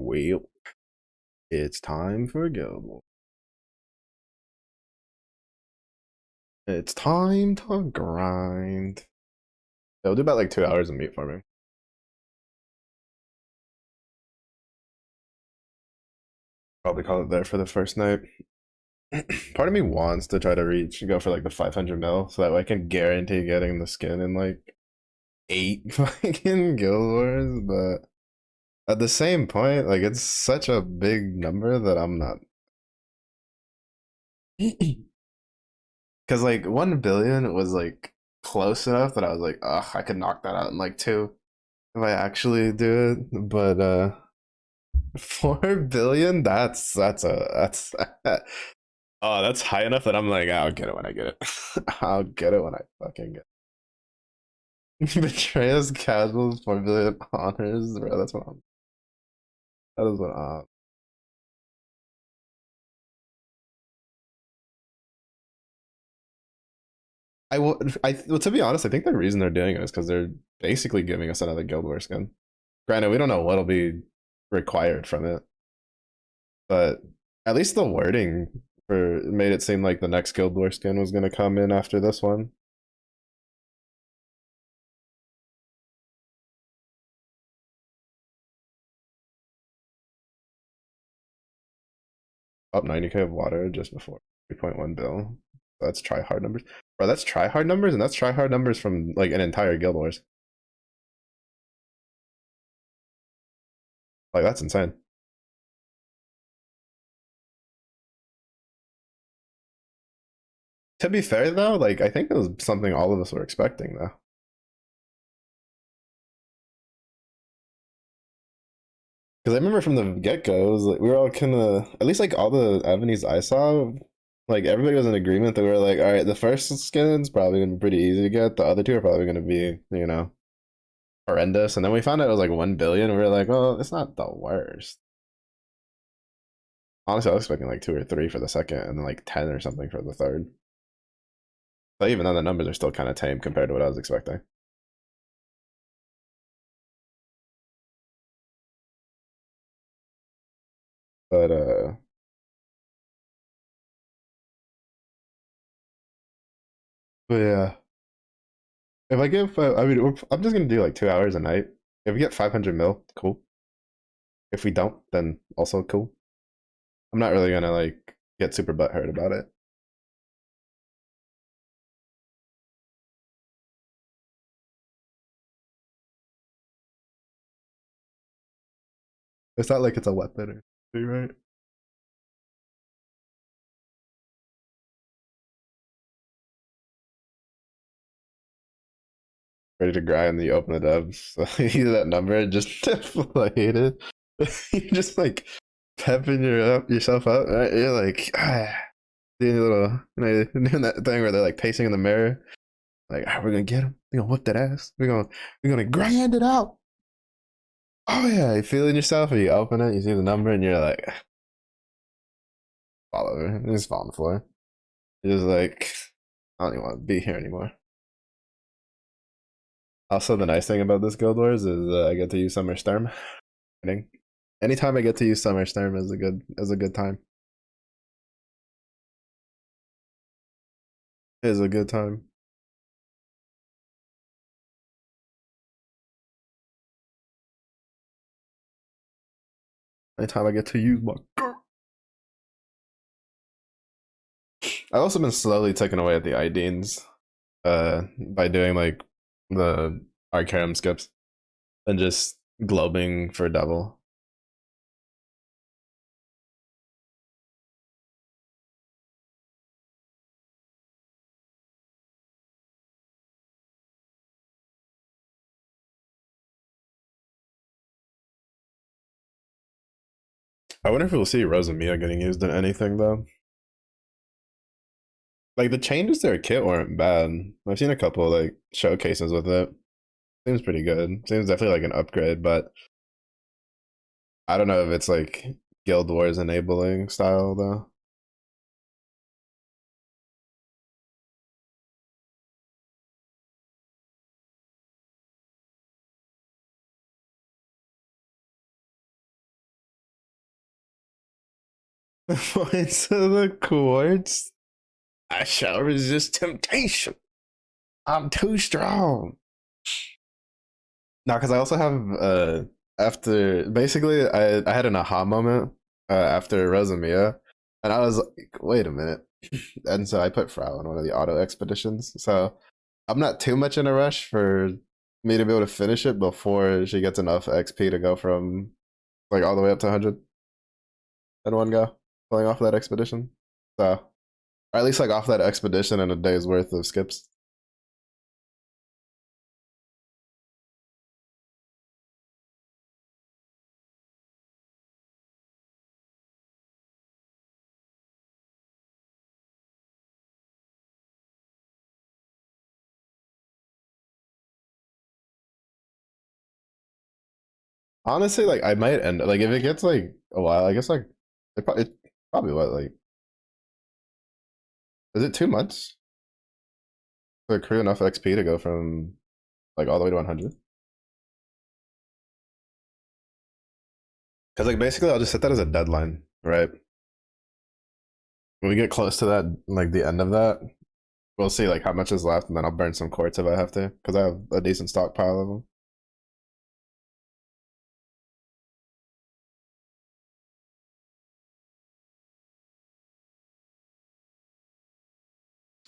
Well, it's time for Guild Wars. It's time to grind. It'll do about like 2 hours of meat farming. Probably call it there for the first night. Part of me wants to try to go for like the 500 mil so that way I can guarantee getting the skin in like 8 fucking Guild Wars, but at the same point, like it's such a big number that I'm not. Because like 1 billion was like close enough that I was like, ugh, I could knock that out in like 2 if I actually do it. But 4 billion, that's oh, that's high enough that I'm like, I'll get it when I get it. I'll get it when I fucking get it. Betrayals, casuals, 4 billion honors, bro. That's what I'm. That is what I'm. Well, to be honest, I think the reason they're doing it is because they're basically giving us another Guild Wars skin. Granted, we don't know what'll be required from it, but at least the wording for made it seem like the next Guild Wars skin was going to come in after this one. Up 90k of water just before 3.1 bill. That's try hard numbers, bro. That's try hard numbers, and that's try hard numbers from like an entire Guild Wars. Like that's insane. To be fair though, like I think it was something all of us were expecting though. Because I remember from the get go, it was like we were all kind of, at least like all the avenues I saw, like everybody was in agreement that we were like, all right, the first skin's probably gonna be pretty easy to get. The other two are probably gonna be, horrendous. And then we found out it was like 1 billion. And we were like, well, it's not the worst. Honestly, I was expecting like 2 or 3 for the second, and then like 10 or something for the third. But even then, the numbers are still kind of tame compared to what I was expecting. But yeah, if I give, I mean, I'm just gonna do like 2 hours a night. If we get 500 mil, cool. If we don't, then also cool. I'm not really gonna like get super butthurt about it. It's not like it's a weapon or something, right? Ready to grind, and you open it up. So you see that number just deflated. You're just like pepping yourself up, right? You're like doing a little, doing that thing where they're like pacing in the mirror. Like, we're gonna get him. We're gonna whip that ass. We're gonna grind it out. Oh yeah, you feeling yourself, and you open it, you see the number, and you're like, fall over. You just fall on the floor. You're just like, I don't even want to be here anymore. Also, the nice thing about this Guild Wars is I get to use Summer Storm. Anytime I get to use Summer Storm is a good time. Is a good time. Anytime I get to use my. I've also been slowly taking away at the IDs by doing like the Arcarum skips and just globing for double. I wonder if we'll see Rosamia getting used in anything though. Like the changes to her kit weren't bad. I've seen a couple like showcases with it. Seems pretty good. Seems definitely like an upgrade, but I don't know if it's like Guild Wars enabling style though. Points of the quartz. I shall resist temptation. I'm too strong. No, because I also have after basically I had an aha moment after Rosamia, and I was like, wait a minute, and so I put Frau in one of the auto expeditions. So I'm not too much in a rush for me to be able to finish it before she gets enough XP to go from like all the way up to 100 in one go, pulling off that expedition. So, or at least like off that expedition and a day's worth of skips. Honestly, like I might end like if it gets like a while, I guess like it probably what like is it 2 months to accrue enough XP to go from like all the way to 100? Because like basically, I'll just set that as a deadline, right? When we get close to that, like the end of that, we'll see like how much is left, and then I'll burn some quartz if I have to, because I have a decent stockpile of them.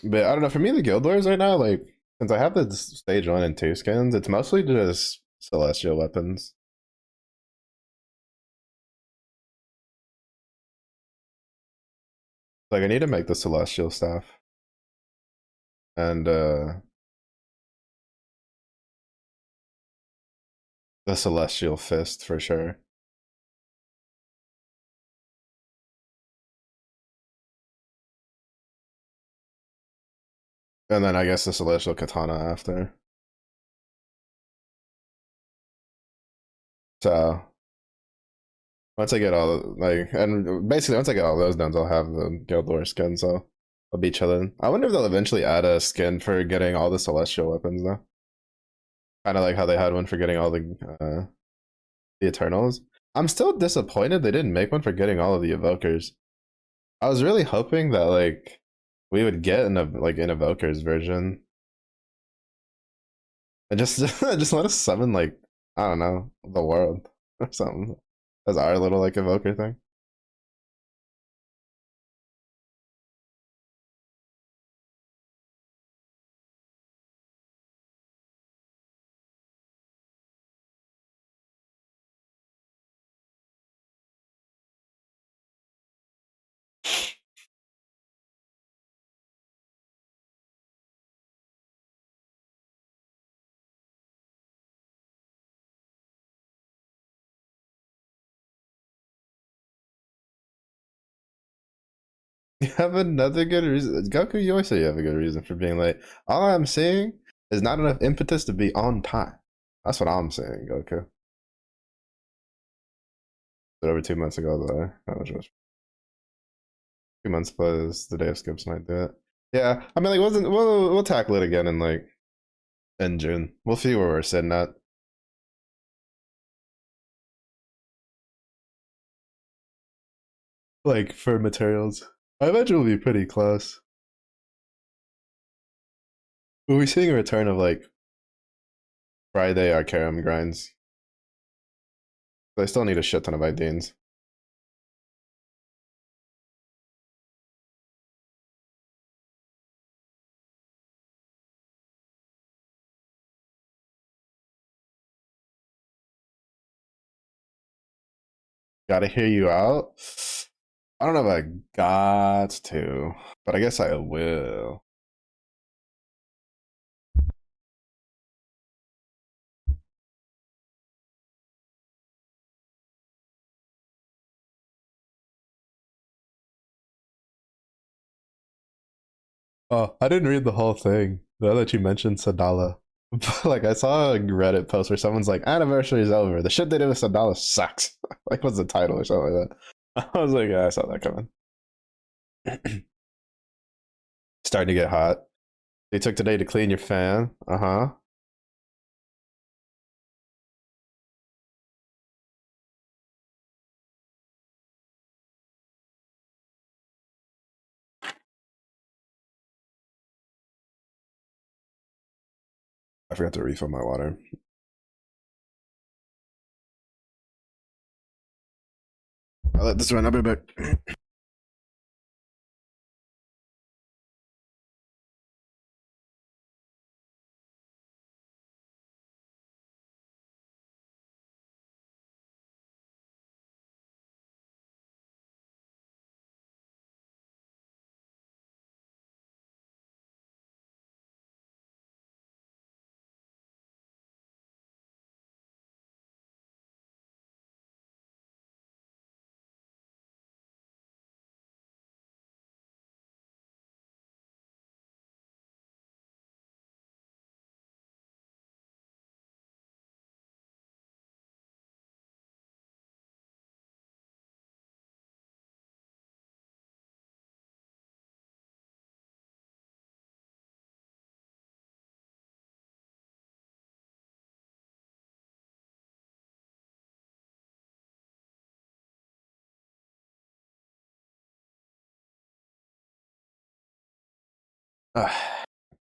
But I don't know. For me, the guild wars right now, like since I have the stage 1 and 2 skins, it's mostly just celestial weapons. Like I need to make the celestial staff and the celestial fist for sure. And then I guess the celestial katana after. So once I get all like, and basically once I get all those done, I'll have the guild war skin. So I'll be chilling. I wonder if they'll eventually add a skin for getting all the celestial weapons though. Kind of like how they had one for getting all the Eternals. I'm still disappointed they didn't make one for getting all of the evokers. I was really hoping that like we would get in a like an evokers version and just just let us summon like I don't know the world or something as our little like evoker thing. You have another good reason, Goku. You always say you have a good reason for being late. All I'm saying is not enough impetus to be on time. That's what I'm saying, Goku. But over 2 months ago, though, that was 2 months plus the day of skips might do it. Yeah, I mean, like, wasn't we'll tackle it again in like in June. We'll see where we're sitting at. Like for materials, I imagine we'll be pretty close. We'll be seeing a return of like Friday Arcarum grinds. But I still need a shit ton of IDs. Gotta hear you out. I don't know if I got to, but I guess I will. Oh, I didn't read the whole thing. Now that you mentioned Sadala. But like I saw a Reddit post where someone's like, anniversary is over. The shit they did with Sadala sucks. Like what's the title or something like that. I was like, yeah, I saw that coming. Starting to get hot. They took today to clean your fan. Uh-huh. I forgot to refill my water. I'll let this run. I'll be back.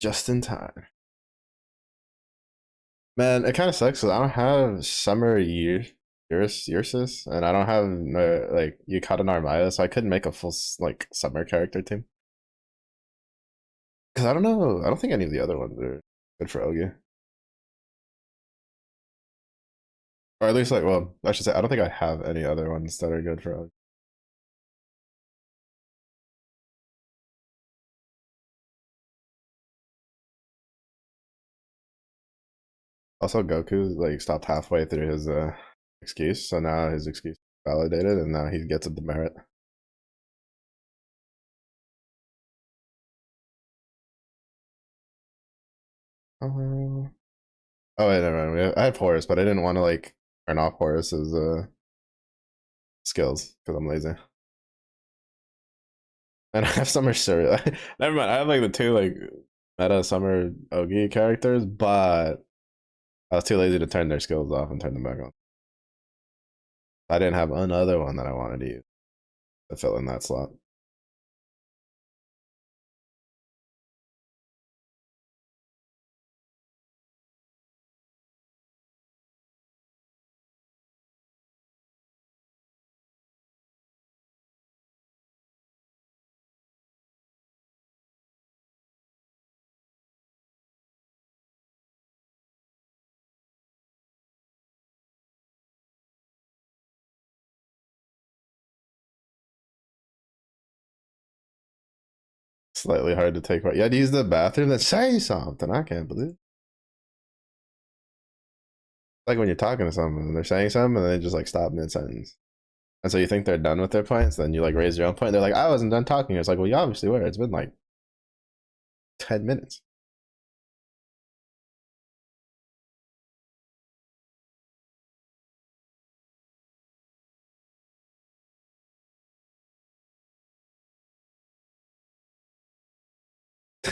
Just in time. Man, it kind of sucks because I don't have summer Ursus, and I don't have no like Yukata Narmaya, so I couldn't make a full like summer character team. Because I don't know, I don't think any of the other ones are good for Ogi, or at least like, well, I should say I don't think I have any other ones that are good for Ogi. Also, Goku like stopped halfway through his excuse, so now his excuse is validated, and now he gets a demerit. Uh, oh wait, never mind. I had Horus, but I didn't want to like turn off Horus's skills because I'm lazy. And I have Summer Cereal. Never mind. I have like the two like meta Summer Ogi characters, but I was too lazy to turn their skills off and turn them back on. I didn't have another one that I wanted to use to fill in that slot. Slightly hard to take part. You had to use the bathroom. Then say something. I can't believe it. Like when you're talking to someone and they're saying something and they just like stop mid sentence. And so you think they're done with their points, then you like raise your own point. They're like, I wasn't done talking. It's like, well, you obviously were. It's been like 10 minutes.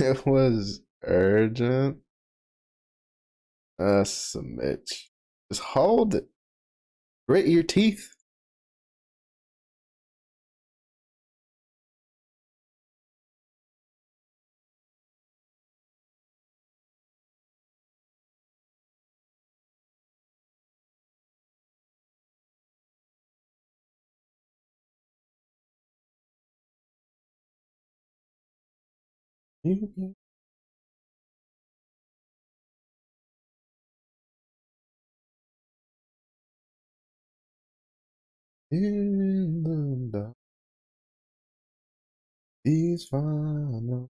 It was urgent. Mitch. Just hold it. Grit your teeth. In the dark, these final.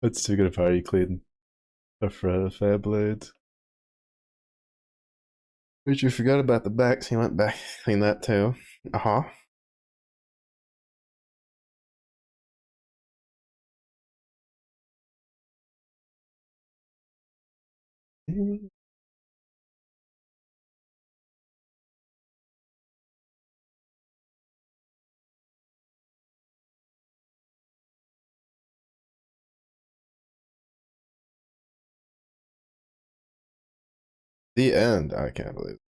That's too good a party clean. A fair blade. But you forgot about the backs. He went back clean that too. Uh huh. The end. I can't believe.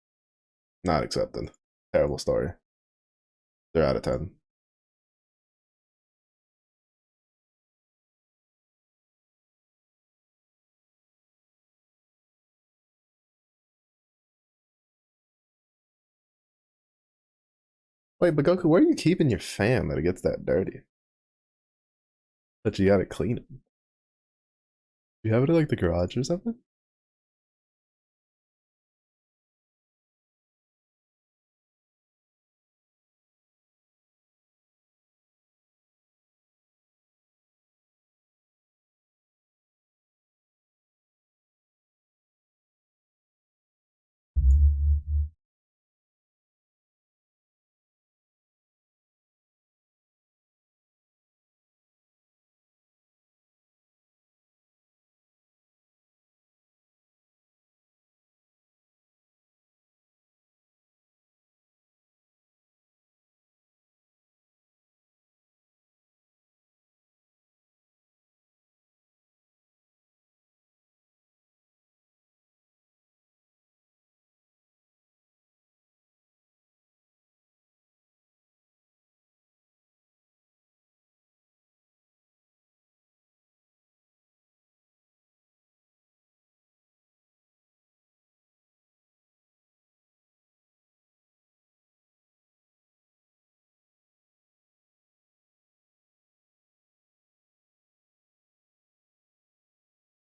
Not accepted. Terrible story. They're out of 10. Wait, but Goku, where are you keeping your fan that it gets that dirty? That you gotta clean it. You have it in like the garage or something?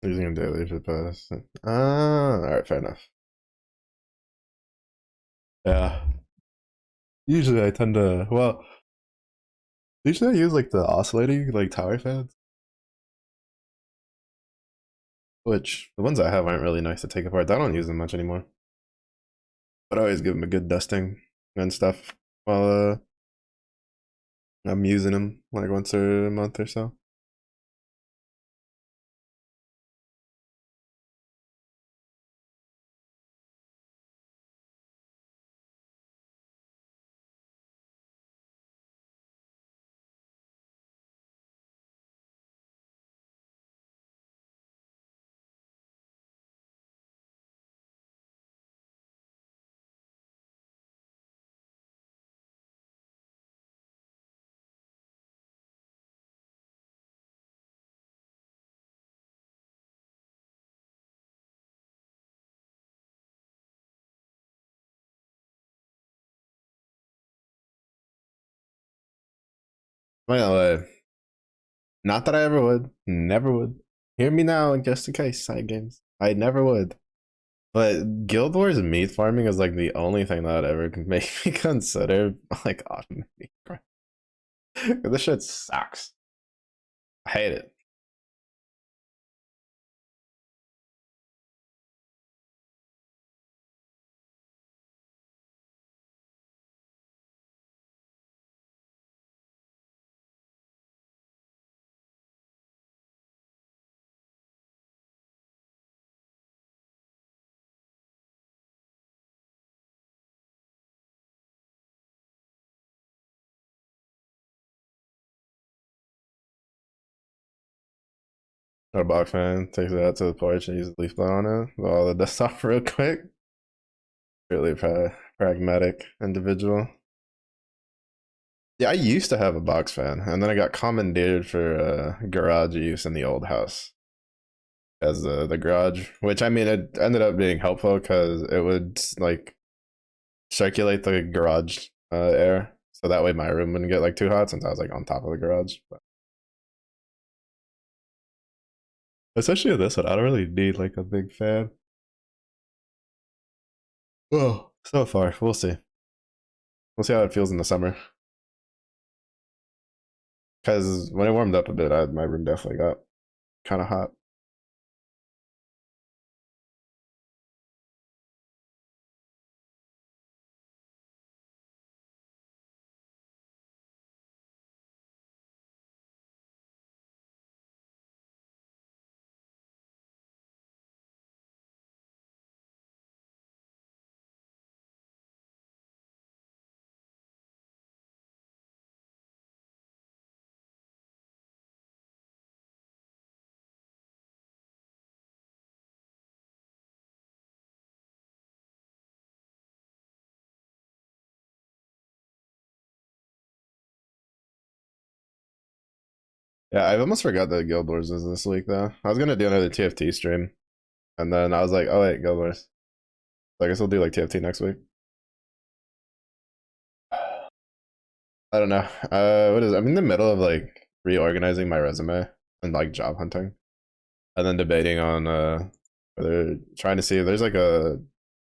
Using a daily for the past. Ah, alright, fair enough. Yeah. Usually I tend to, well, usually I use like the oscillating, like tower fans, which the ones I have aren't really nice to take apart. I don't use them much anymore. But I always give them a good dusting and stuff while I'm using them like once a month or so. Well, not that I ever would, never would. Hear me now, just in case, side games. I never would. But Guild Wars meat farming is like the only thing that would ever make me consider like automating. This shit sucks. I hate it. Our box fan takes it out to the porch and uses leaf blow on it. All the dust off real quick. Really pragmatic individual. Yeah, I used to have a box fan, and then I got commandeered for garage use in the old house as the garage. Which I mean, it ended up being helpful because it would like circulate the garage air, so that way my room wouldn't get like too hot since I was like on top of the garage. But especially with this one, I don't really need like a big fan. Well, so far, we'll see. We'll see how it feels in the summer. Because when it warmed up a bit, my room definitely got kind of hot. Yeah, I almost forgot that Guild Wars is this week though. I was gonna do another TFT stream, and then I was like, oh wait, Guild Wars. So I guess we'll do like TFT next week. I don't know. What is it? I'm in the middle of like reorganizing my resume and like job hunting, and then debating on whether trying to see if there's like a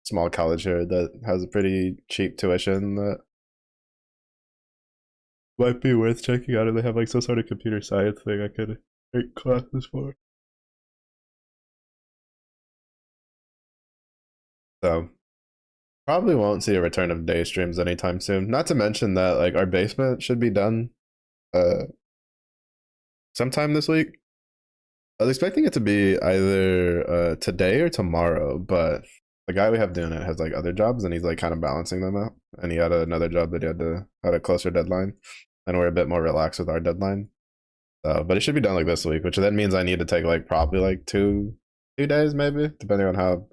small college here that has a pretty cheap tuition that might be worth checking out. If they have like some sort of computer science thing I could take classes for. So probably won't see a return of day streams anytime soon. Not to mention that like our basement should be done uh sometime this week. I was expecting it to be either today or tomorrow, but the guy we have doing it has like other jobs and he's like kind of balancing them out. And he had another job that he had a closer deadline, and we're a bit more relaxed with our deadline. So, but it should be done like this week, which then means I need to take like probably like two days maybe, depending on how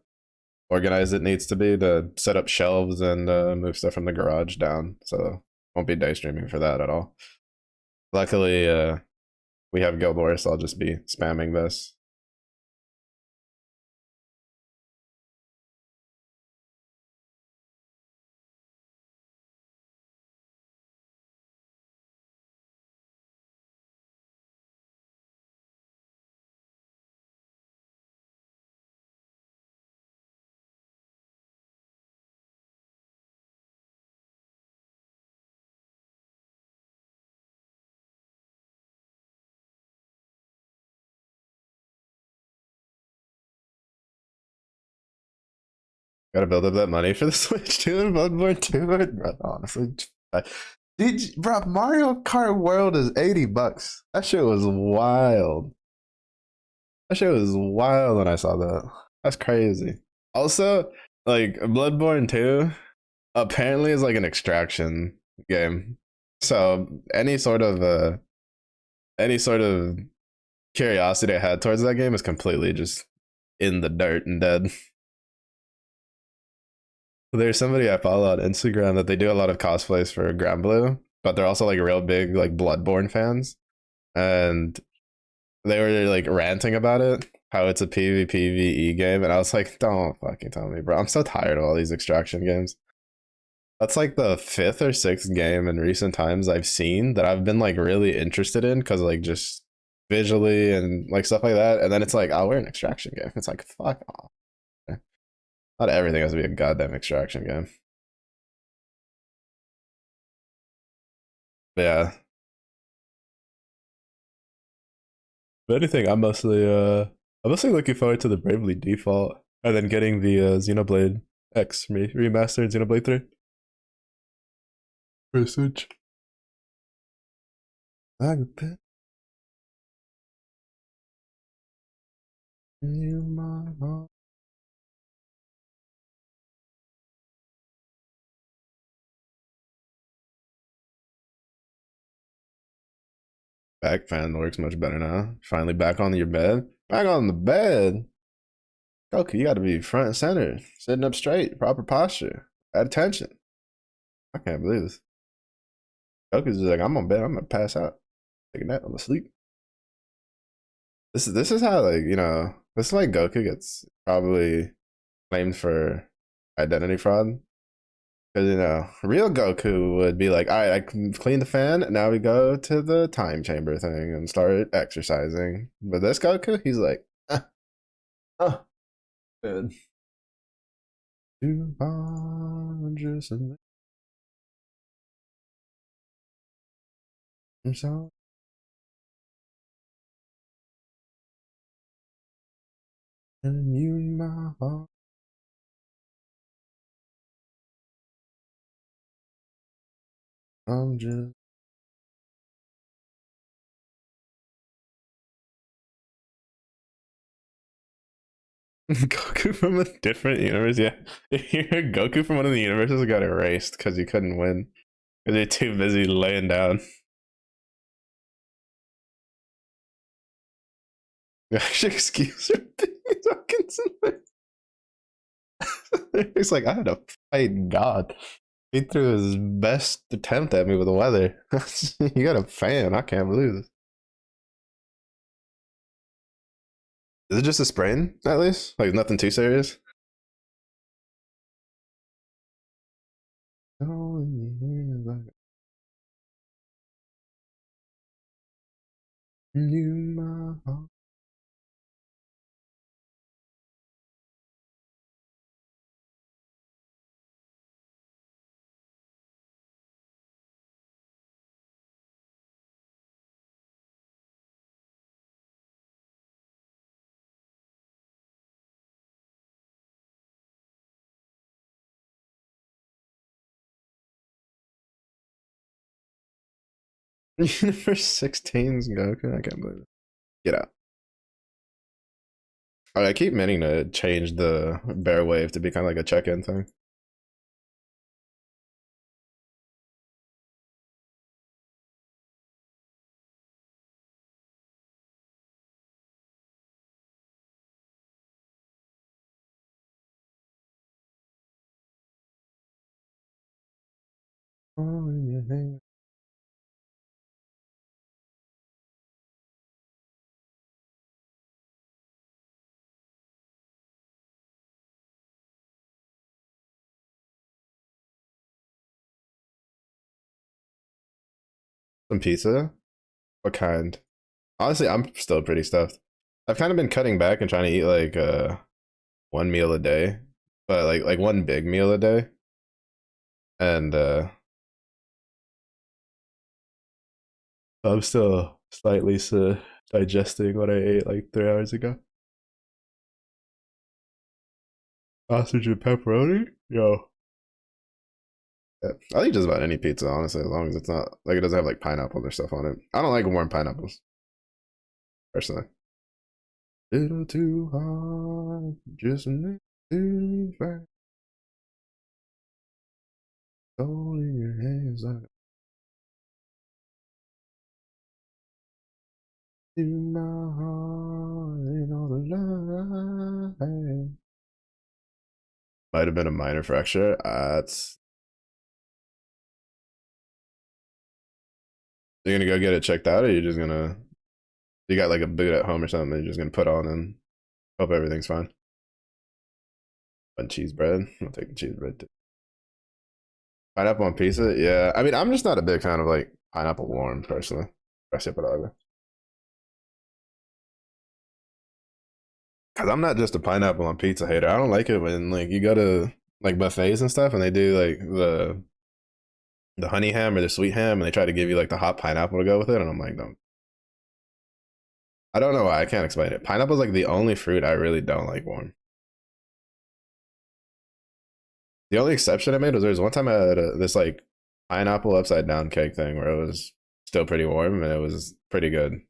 organized it needs to be to set up shelves and move stuff from the garage down. So won't be day streaming for that at all. Luckily, we have Guild Wars, so I'll just be spamming this. Gotta build up that money for the Switch 2 and Bloodborne 2. Bro, honestly, bro, Mario Kart World is $80. That shit was wild. That shit was wild when I saw that. That's crazy. Also, like Bloodborne 2 apparently is like an extraction game. So any sort of curiosity I had towards that game is completely just in the dirt and dead. There's somebody I follow on Instagram that they do a lot of cosplays for Grand Blue, but they're also like real big like Bloodborne fans, and they were like ranting about it, how it's a PvPvE game, and I was like, don't fucking tell me, bro. I'm so tired of all these extraction games. That's like the fifth or sixth game in recent times I've seen that I've been like really interested in because like just visually and like stuff like that, and then it's like, oh, we're an extraction game. It's like, fuck off. Not everything has to be a goddamn extraction game. But yeah, if anything, I'm mostly looking forward to the Bravely Default and then getting the Xenoblade X remastered Xenoblade 3 for Switch. Back fan works much better now. Finally back on your bed. Back on the bed. Okay, you got to be front and center, sitting up straight, proper posture, at attention. I can't believe this. Goku's just like, I'm on bed. I'm gonna pass out. Take a nap. I'm asleep. This is how like this is why Goku gets probably claimed for identity fraud. Because real Goku would be like, all right, I can clean the fan. Now we go to the time chamber thing and start exercising. But this Goku, he's like, oh, good. Too dangerous and so And you, my heart. I'm just Goku from a different universe. Yeah, Goku from one of the universes got erased because he couldn't win because they're too busy laying down. Actually, excuse her. It's like I had to fight God. He threw his best attempt at me with the weather. You got a fan. I can't believe this. Is it just a sprain, at least? Like nothing too serious? Oh, yeah, you, my heart. Universe 16's Goku. I can't believe it. Get out. I keep meaning to change the bear wave to be kind of like a check-in thing. Oh, in your hand. Some pizza? What kind? Honestly, I'm still pretty stuffed. I've kind of been cutting back and trying to eat like one meal a day, but like one big meal a day. And I'm still slightly digesting what I ate like 3 hours ago. Sausage and pepperoni? Yo. Yeah. I think just about any pizza, honestly, as long as it's not like it doesn't have like pineapples or stuff on it. I don't like warm pineapples, personally. Little too hard, just make too fast. All in your hands, like in my heart, and all the love I had. Might have been a minor fracture. It's You're gonna go get it checked out, or you're just gonna you got like a boot at home or something, and you're just gonna put on and hope everything's fine. And cheese bread. I'll take the cheese bread too. Pineapple on pizza? Yeah. I mean, I'm just not a big fan of like pineapple warm personally. Because I'm not just a pineapple on pizza hater. I don't like it when like you go to like buffets and stuff and they do like the honey ham or the sweet ham and they try to give you like the hot pineapple to go with it, and I'm like, no. I don't know why. I can't explain it. Pineapple's like the only fruit I really don't like warm. The only exception I made was there was one time I had this like pineapple upside down cake thing where it was still pretty warm and it was pretty good.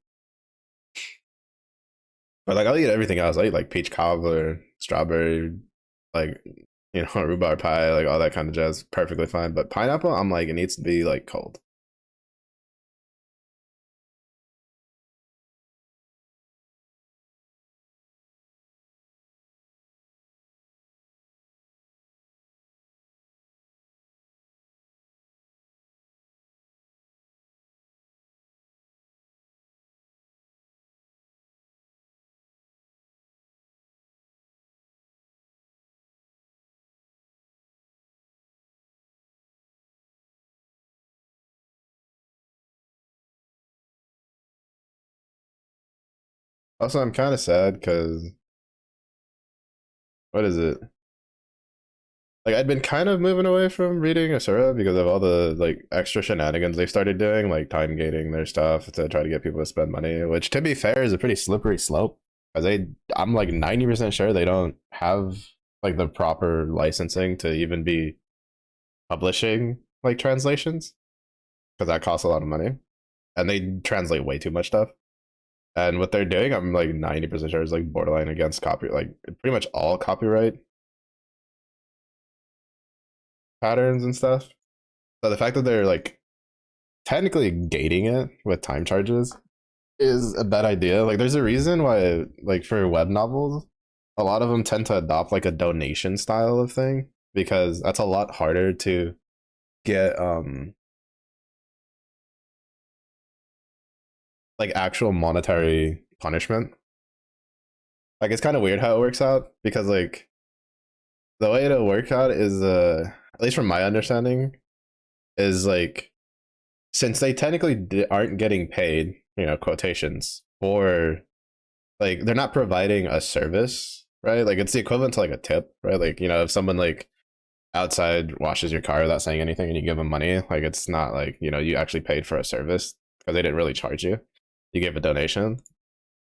But like I'll eat everything else. I eat like peach cobbler, strawberry, like rhubarb pie, like all that kind of jazz, perfectly fine. But pineapple, I'm like it needs to be like cold. Also, I'm kind of sad because what is it? Like I'd been kind of moving away from reading Asura because of all the like extra shenanigans they started doing, like time gating their stuff to try to get people to spend money, which to be fair is a pretty slippery slope. because I'm like 90% sure they don't have like the proper licensing to even be publishing like translations because that costs a lot of money and they translate way too much stuff. And what they're doing, I'm like 90% sure is like borderline against copy, like pretty much all copyright patterns and stuff. So the fact that they're like technically gating it with time charges is a bad idea. Like there's a reason why like for web novels, a lot of them tend to adopt like a donation style of thing because that's a lot harder to get like actual monetary punishment. Like it's kind of weird how it works out because like the way it'll work out is at least from my understanding is like since they technically aren't getting paid, you know, quotations for like they're not providing a service, right? Like it's the equivalent to like a tip, right? Like, you know, if someone like outside washes your car without saying anything and you give them money, like it's not like, you know, you actually paid for a service because they didn't really charge you. You gave a donation.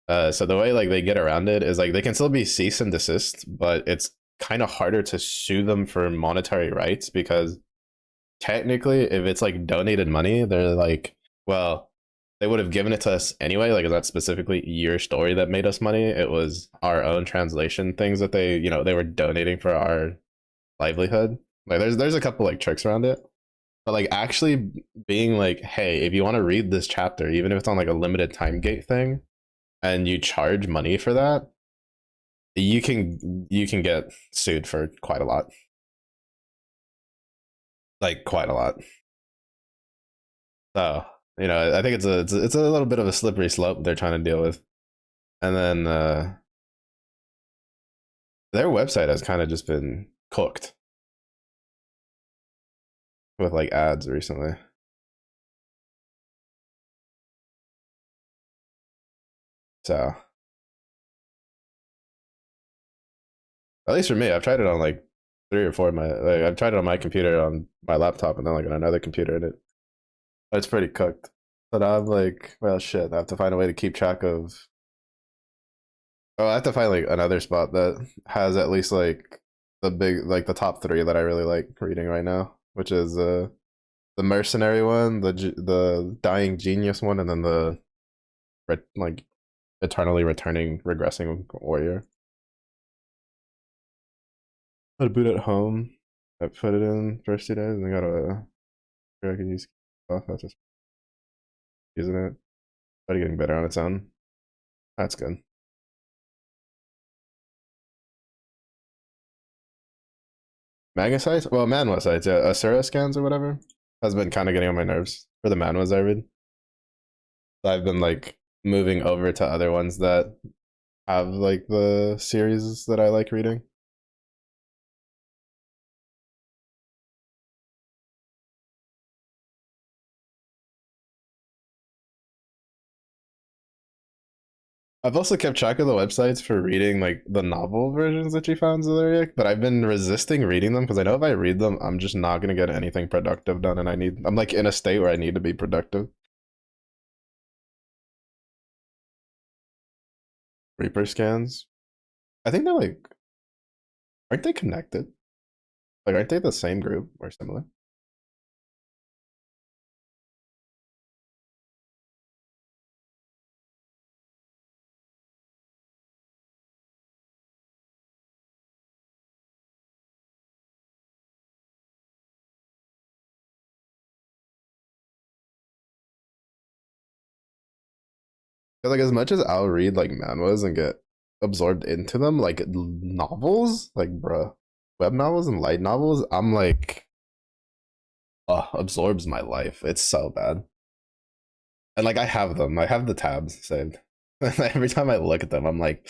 So the way like they get around it is like they can still be cease and desist, but it's kind of harder to sue them for monetary rights because technically if it's like donated money, they're like, well, they would have given it to us anyway. Like, is that specifically your story that made us money? It was our own translation things that they, you know, they were donating for our livelihood. Like, there's a couple like tricks around it, but like actually being like, hey, if you want to read this chapter, even if it's on like a limited time gate thing, and you charge money for that, you can get sued for quite a lot, like quite a lot. So you know, I think it's a little bit of a slippery slope they're trying to deal with, and then their website has kind of just been cooked with like ads recently. So at least for me, I've tried it on like three or four of my like I've tried it on my computer, on my laptop, and then like on another computer, and it's pretty cooked. But I'm like, well, shit. I have to find a way to keep track of. Oh, I have to find like another spot that has at least like the big, like the top three that I really like reading right now, which is the mercenary one, the dying genius one, and then the like eternally returning regressing warrior. I boot at home. I put it in first 2 days, and I got a. I can use off. That's just using it. Started getting better on its own. That's good. Manga sites? Well, manhwa sites, yeah. Asura scans or whatever has been kind of getting on my nerves for the manhwas I read. So I've been like moving over to other ones that have like the series that I like reading. I've also kept track of the websites for reading like the novel versions that you found, Zilariac, but I've been resisting reading them because I know if I read them, I'm just not gonna get anything productive done, and I'm like in a state where I need to be productive. Reaper scans. I think they're like, aren't they connected? Like, aren't they the same group or similar? Like as much as I'll read like manhwas and get absorbed into them, like novels, like bruh, web novels and light novels, I'm like, absorbs my life. It's so bad. And like I have them, I have the tabs saved. Every time I look at them, I'm like,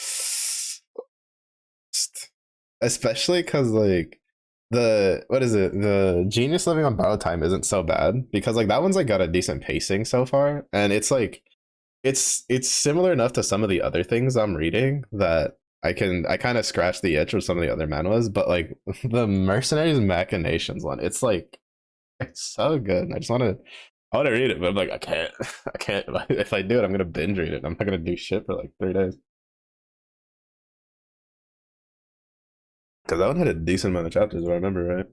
especially because like the what is it? The Genius Living on Borrowed Time isn't so bad because like that one's like got a decent pacing so far, and it's like it's similar enough to some of the other things I'm reading that I kind of scratch the itch with some of the other manhwas, but like the Mercenaries Machinations one, it's like it's so good. I want to read it, but I'm like I can't I can't. If I do it, I'm gonna binge read it. I'm not gonna do shit for like 3 days. Because that one had a decent amount of chapters, if I remember right.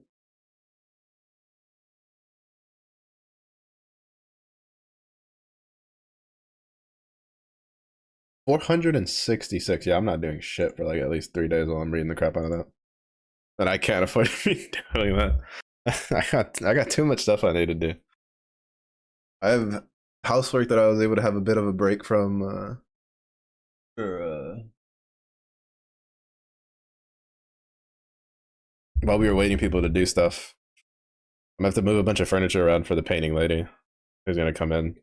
466. Yeah, I'm not doing shit for like at least 3 days while I'm reading the crap out of that. And I can't afford to be doing that. I got too much stuff I need to do. I have housework that I was able to have a bit of a break from for, while we were waiting people to do stuff. I'm gonna have to move a bunch of furniture around for the painting lady who's gonna come in.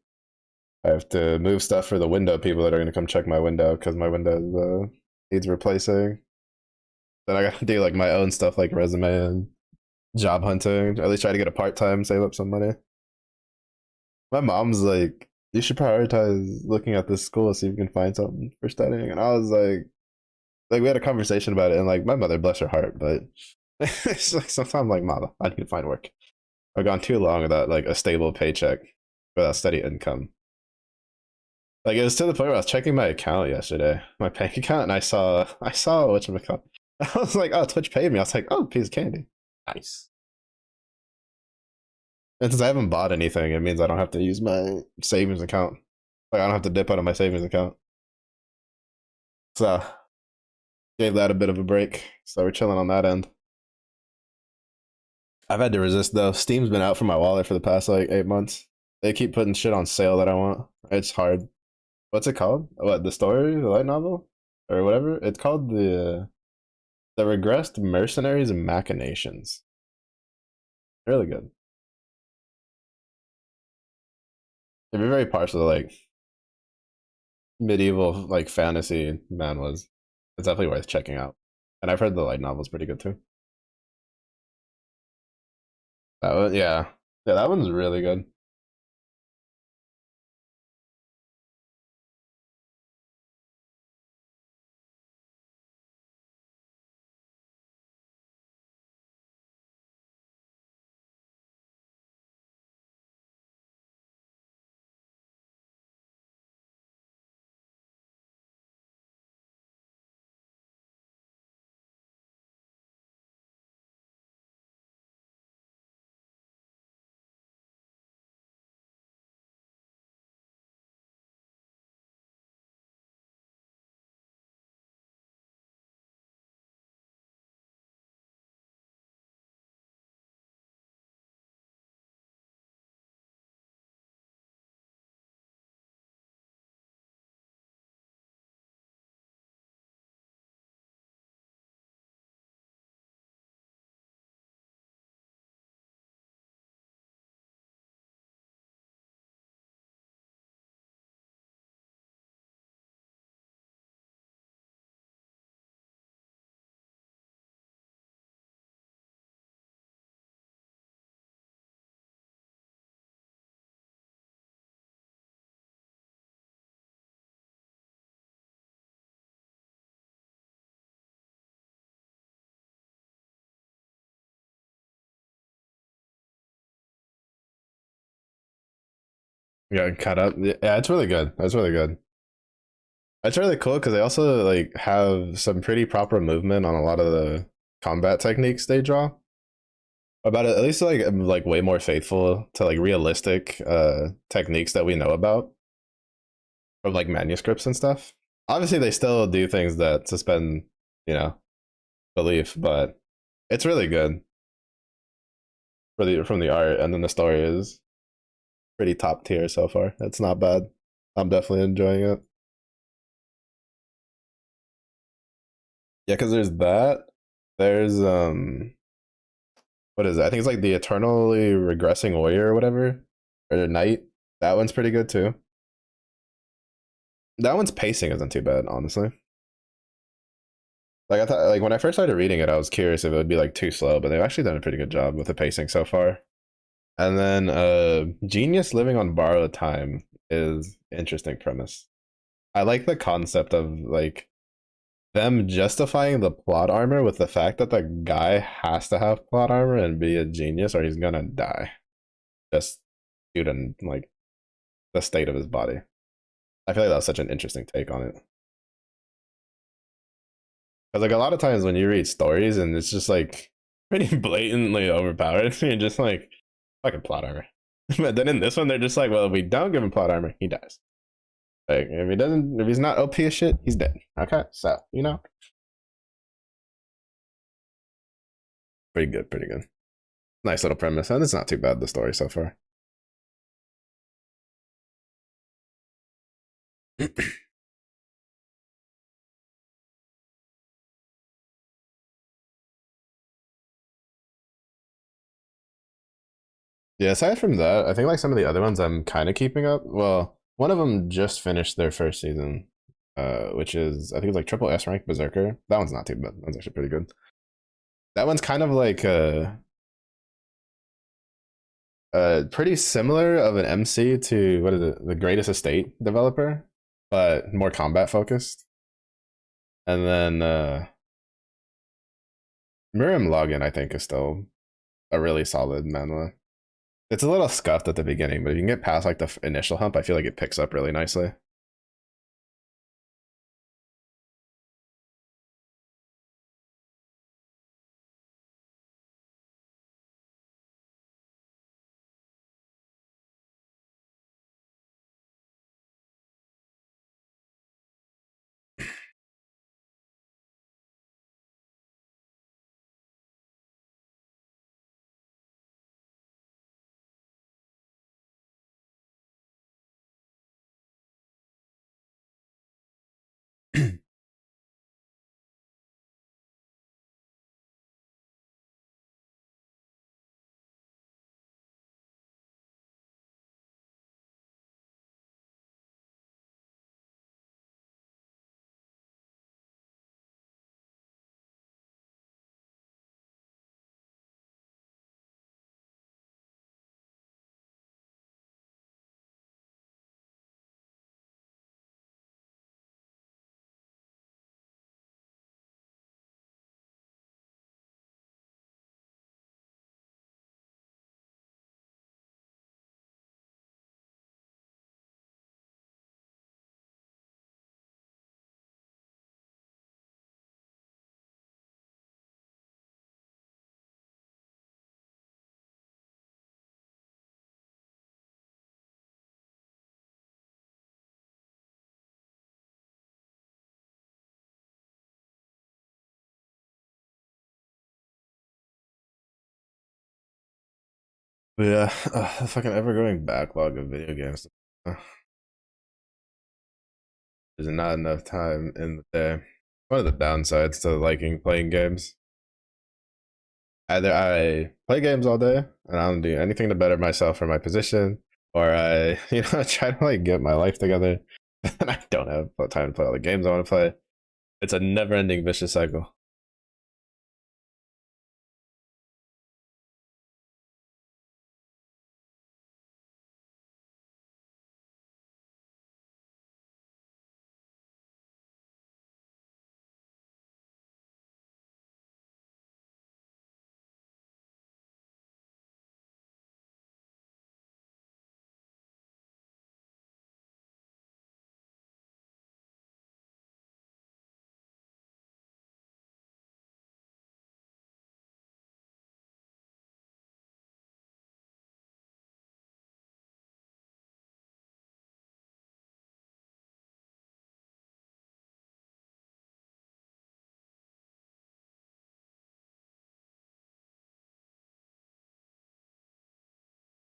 I have to move stuff for the window people that are gonna come check my window because my window needs replacing. Then I gotta do like my own stuff like resume and job hunting. Or at least try to get a part time, save up some money. My mom's like, you should prioritize looking at this school, see if you can find something for studying. And I was like we had a conversation about it, and like my mother, bless her heart, but it's like sometimes like, mama, I need to find work. I've gone too long without like a stable paycheck, without steady income. Like it was to the point where I was checking my account yesterday, my bank account, and I saw whatchamacallit. I was like, oh, Twitch paid me. I was like, oh, piece of candy. Nice. And since I haven't bought anything, it means I don't have to use my savings account. Like I don't have to dip out of my savings account. So gave that a bit of a break. So we're chilling on that end. I've had to resist though. Steam's been out for my wallet for the past like 8 months. They keep putting shit on sale that I want. It's hard. What's it called? What, the story, the light novel, or whatever? It's called the Regressed Mercenaries and Machinations. Really good. If you're very partial to like medieval like fantasy man was, it's definitely worth checking out. And I've heard the light novel's pretty good too. That one, yeah, yeah, that one's really good. Yeah, cut up. Yeah, it's really good. That's really good. It's really cool because they also like have some pretty proper movement on a lot of the combat techniques they draw. About it, at least like way more faithful to like realistic techniques that we know about from like manuscripts and stuff. Obviously, they still do things that suspend, you know, belief, but it's really good for the from the art, and then the story is pretty top tier so far. It's not bad. I'm definitely enjoying it. Yeah, because there's that. There's what is it? I think it's like the eternally regressing warrior or whatever, or the knight. That one's pretty good too. That one's pacing isn't too bad, honestly. Like I thought, like when I first started reading it, I was curious if it would be like too slow, but they've actually done a pretty good job with the pacing so far. And then Genius Living on Borrowed Time is interesting premise. I like the concept of like them justifying the plot armor with the fact that the guy has to have plot armor and be a genius or he's gonna die. Just due to like the state of his body. I feel like that was such an interesting take on it. Because like a lot of times when you read stories and it's just like pretty blatantly overpowered, you're just like fucking plot armor. But then in this one, they're just like, well, if we don't give him plot armor, he dies. Like if he's not OP as shit, he's dead. Okay, so you know, pretty good, pretty good. Nice little premise, and it's not too bad the story so far. Yeah, aside from that, I think like some of the other ones I'm kind of keeping up. Well, one of them just finished their first season, which is I think it's like triple S rank Berserker. That one's not too bad. That one's actually pretty good. That one's kind of like pretty similar of an MC to what is it, the Greatest Estate developer, but more combat focused. And then Mirim Login, I think, is still a really solid manhwa. It's a little scuffed at the beginning, but if you can get past like the initial hump, I feel like it picks up really nicely. But yeah, the fucking ever growing backlog of video games. There's not enough time in the day. One of the downsides to liking playing games. Either I play games all day and I don't do anything to better myself or my position, or I, try to like get my life together, and I don't have time to play all the games I want to play. It's a never-ending vicious cycle.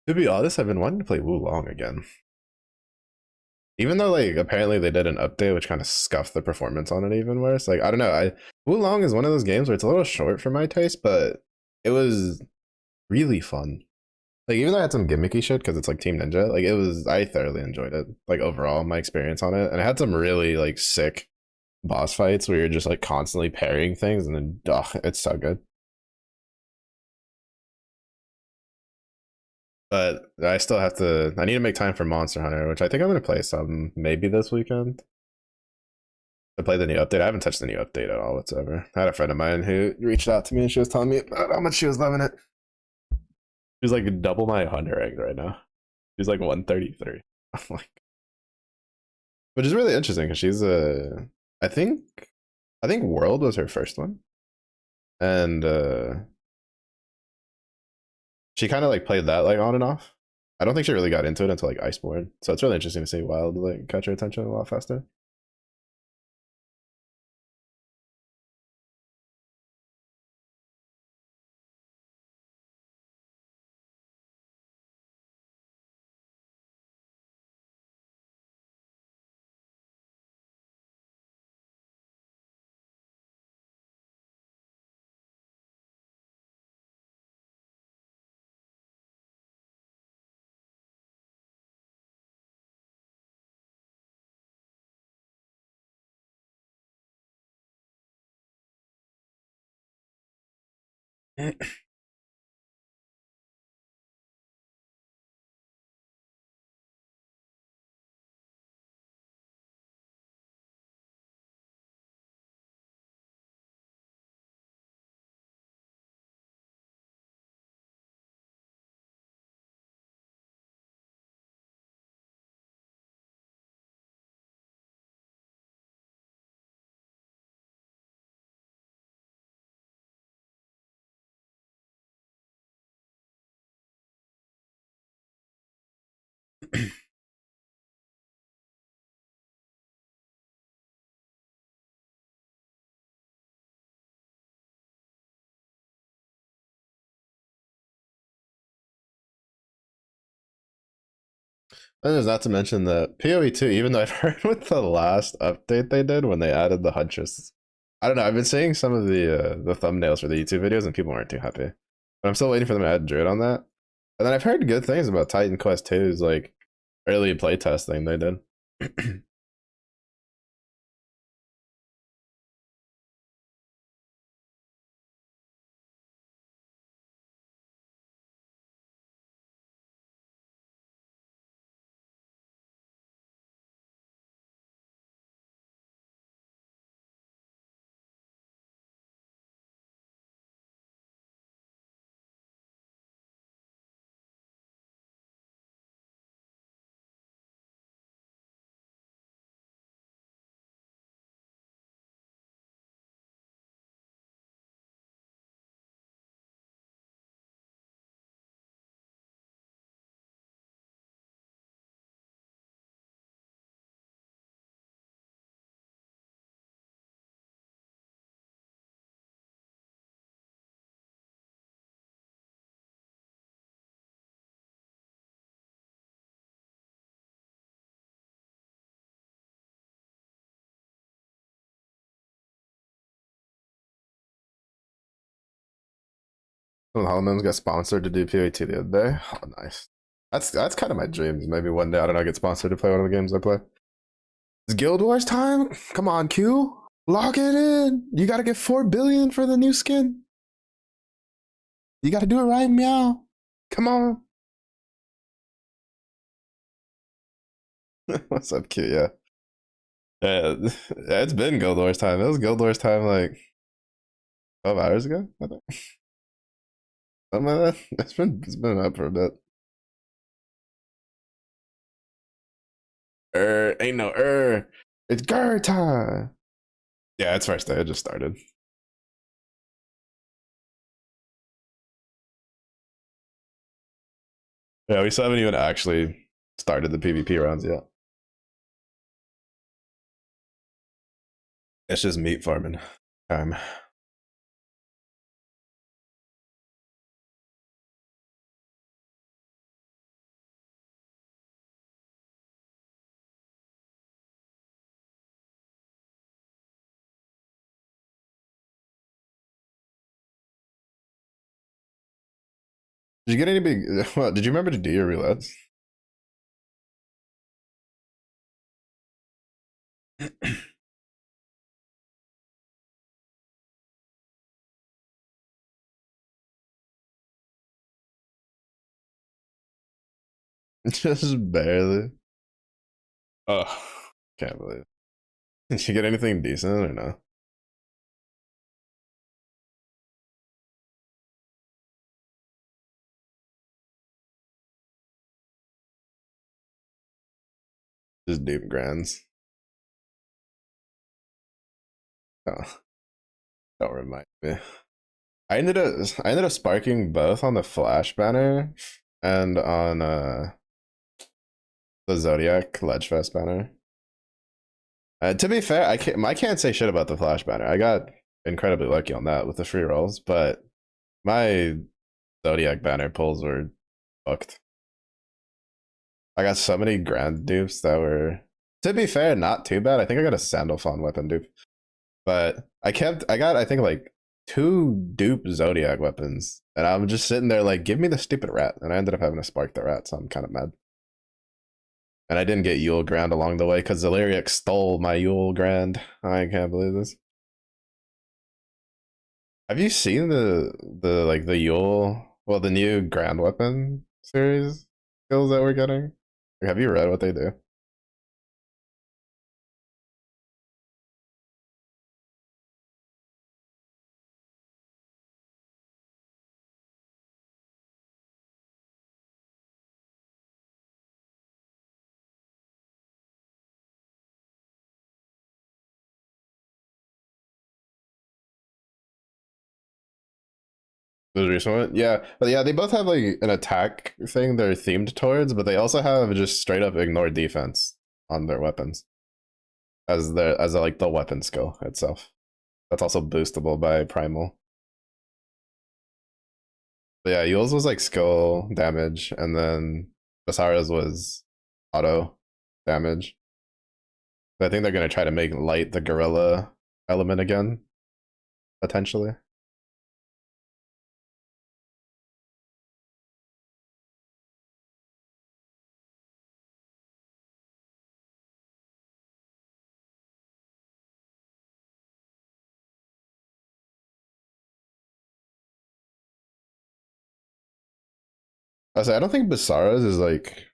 To be honest, I've been wanting to play Wulong again. Even though like apparently they did an update which kind of scuffed the performance on it even worse. Like I don't know, Wulong is one of those games where it's a little short for my taste, but it was really fun. Like even though I had some gimmicky shit because it's like Team Ninja, like I thoroughly enjoyed it. Like overall, my experience on it, and it had some really like sick boss fights where you're just like constantly parrying things, and then it's so good. But I still have to. I need to make time for Monster Hunter, which I think I'm gonna play some maybe this weekend. To play the new update. I haven't touched the new update at all whatsoever. I had a friend of mine who reached out to me and she was telling me about how much she was loving it. She's like double my hunter rank right now. She's like 133. I'm like, which is really interesting because she's I think I think World was her first one, and she kind of like played that like on and off. I don't think she really got into it until like Iceborne, so it's really interesting to see Wild like catch her attention a lot faster. And there's not to mention that PoE 2, even though I've heard with the last update they did when they added the Huntress. I don't know, I've been seeing some of the thumbnails for the YouTube videos and people aren't too happy. But I'm still waiting for them to add Druid on that. And then I've heard good things about Titan Quest 2's like early playtest thing they did. When Holloman's got sponsored to do PoE 2 the other day. Oh, nice. That's kind of my dreams. Maybe one day, I don't know, get sponsored to play one of the games I play. It's Guild Wars time? Come on, Q. Lock it in. You gotta get 4 billion for the new skin. You gotta do it right, meow. Come on. What's up, Q? Yeah. Yeah, it's been Guild Wars time. It was Guild Wars time like 12 hours ago, I think. Something like that. It's been up for a bit. Ain't no It's Gur time. Yeah, it's first day. It just started. Yeah, we still haven't even actually started the PvP rounds yet. It's just meat farming time. Did you get any big? Well, did you remember to do your roulettes? Just barely. Oh, can't believe it. Did you get anything decent or no? Just deep grands. Oh, don't remind me. I ended up sparking both on the Flash banner and on the Zodiac Ledgefest banner. To be fair, I can't say shit about the Flash banner. I got incredibly lucky on that with the free rolls, but my Zodiac banner pulls were booked. I got so many grand dupes that were, to be fair, not too bad. I think I got a Sandalphon weapon dupe, but I got, I think like two dupe Zodiac weapons, and I'm just sitting there like, give me the stupid rat, and I ended up having to spark the rat, so I'm kind of mad. And I didn't get Yule Grand along the way because Zeleriac stole my Yule Grand. I can't believe this. Have you seen the like the Yule, well, the new Grand Weapon series skills that we're getting? Like, have you read what they do? The recent one? Yeah. But yeah, they both have like an attack thing they're themed towards, but they also have just straight up ignore defense on their weapons like the weapon skill itself. That's also boostable by primal. But yeah, Yule's was like skill damage, and then Basara's was auto damage. But I think they're gonna try to make light the gorilla element again, potentially. I say I don't think Basara's is like,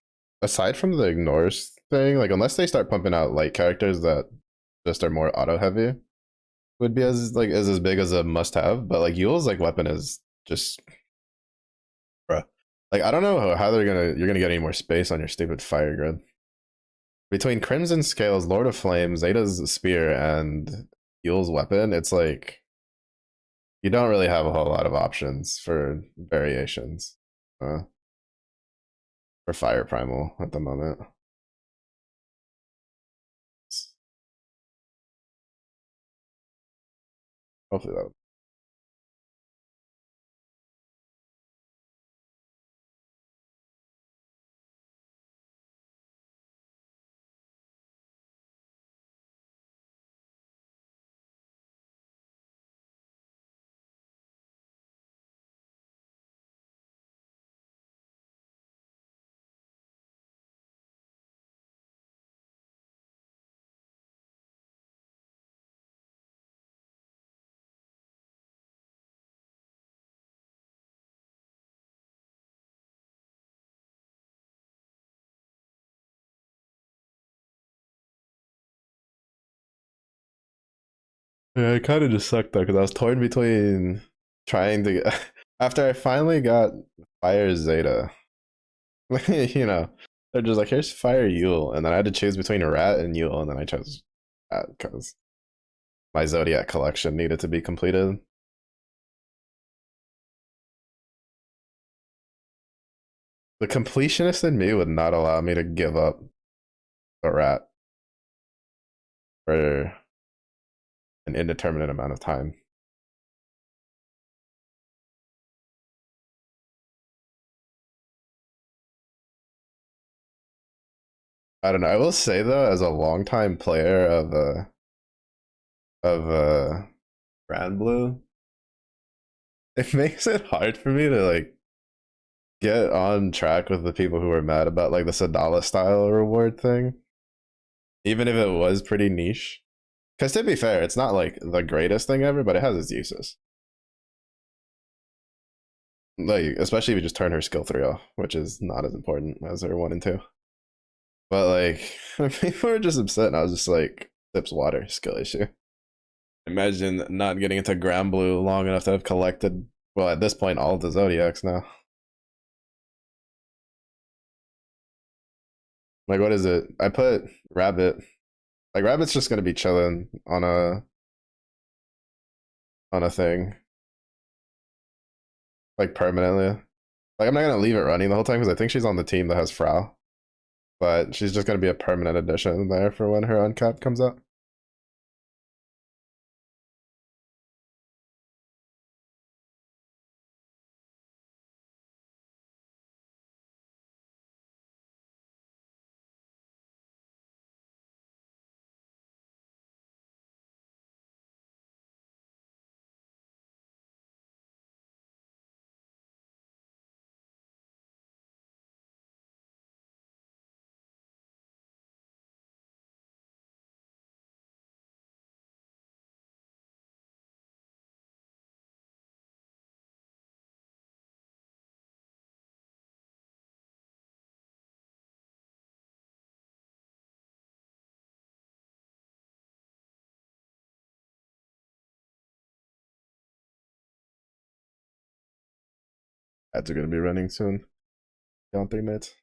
aside from the ignores thing, like unless they start pumping out light characters that just are more auto heavy, would be as big as a must have. But like Yule's like weapon is just, bruh. Like I don't know how you're gonna get any more space on your stupid fire grid. Between Crimson Scales, Lord of Flame, Zeta's Spear, and Yule's weapon, it's like you don't really have a whole lot of options for variations uh, for Fire Primal at the moment. Hopefully that. Yeah, it kind of just sucked though because I was torn between trying to get, after I finally got Fire Zeta, you know, they're just like, here's Fire Yule, and then I had to choose between a Rat and Yule, and then I chose Rat because my Zodiac collection needed to be completed. The completionist in me would not allow me to give up a Rat for an indeterminate amount of time. I don't know. I will say though, as a longtime player of Grand Blue, it makes it hard for me to like get on track with the people who are mad about like the Sadala style reward thing, even if it was pretty niche. Because to be fair, it's not like the greatest thing ever, but it has its uses. Like especially if you just turn her skill 3 off, which is not as important as her 1 and 2. But like people are just upset, and I was just like, sips water skill issue. Imagine not getting into Grand Blue long enough to have collected, well, at this point, all of the Zodiacs now. Like, what is it? I put Rabbit. Like, Rabbit's just gonna be chilling on a on a thing, like permanently. Like I'm not gonna leave it running the whole time because I think she's on the team that has Frau, but she's just gonna be a permanent addition there for when her uncap comes out. Ads are gonna be running soon. Down 3 minutes.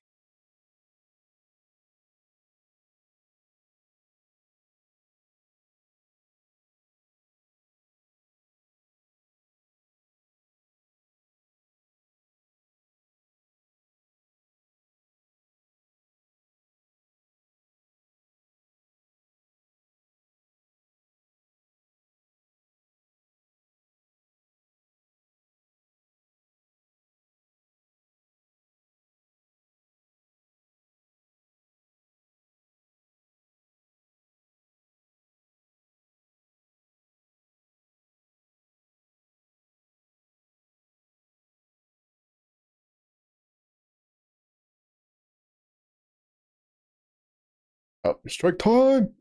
Oh, strike time!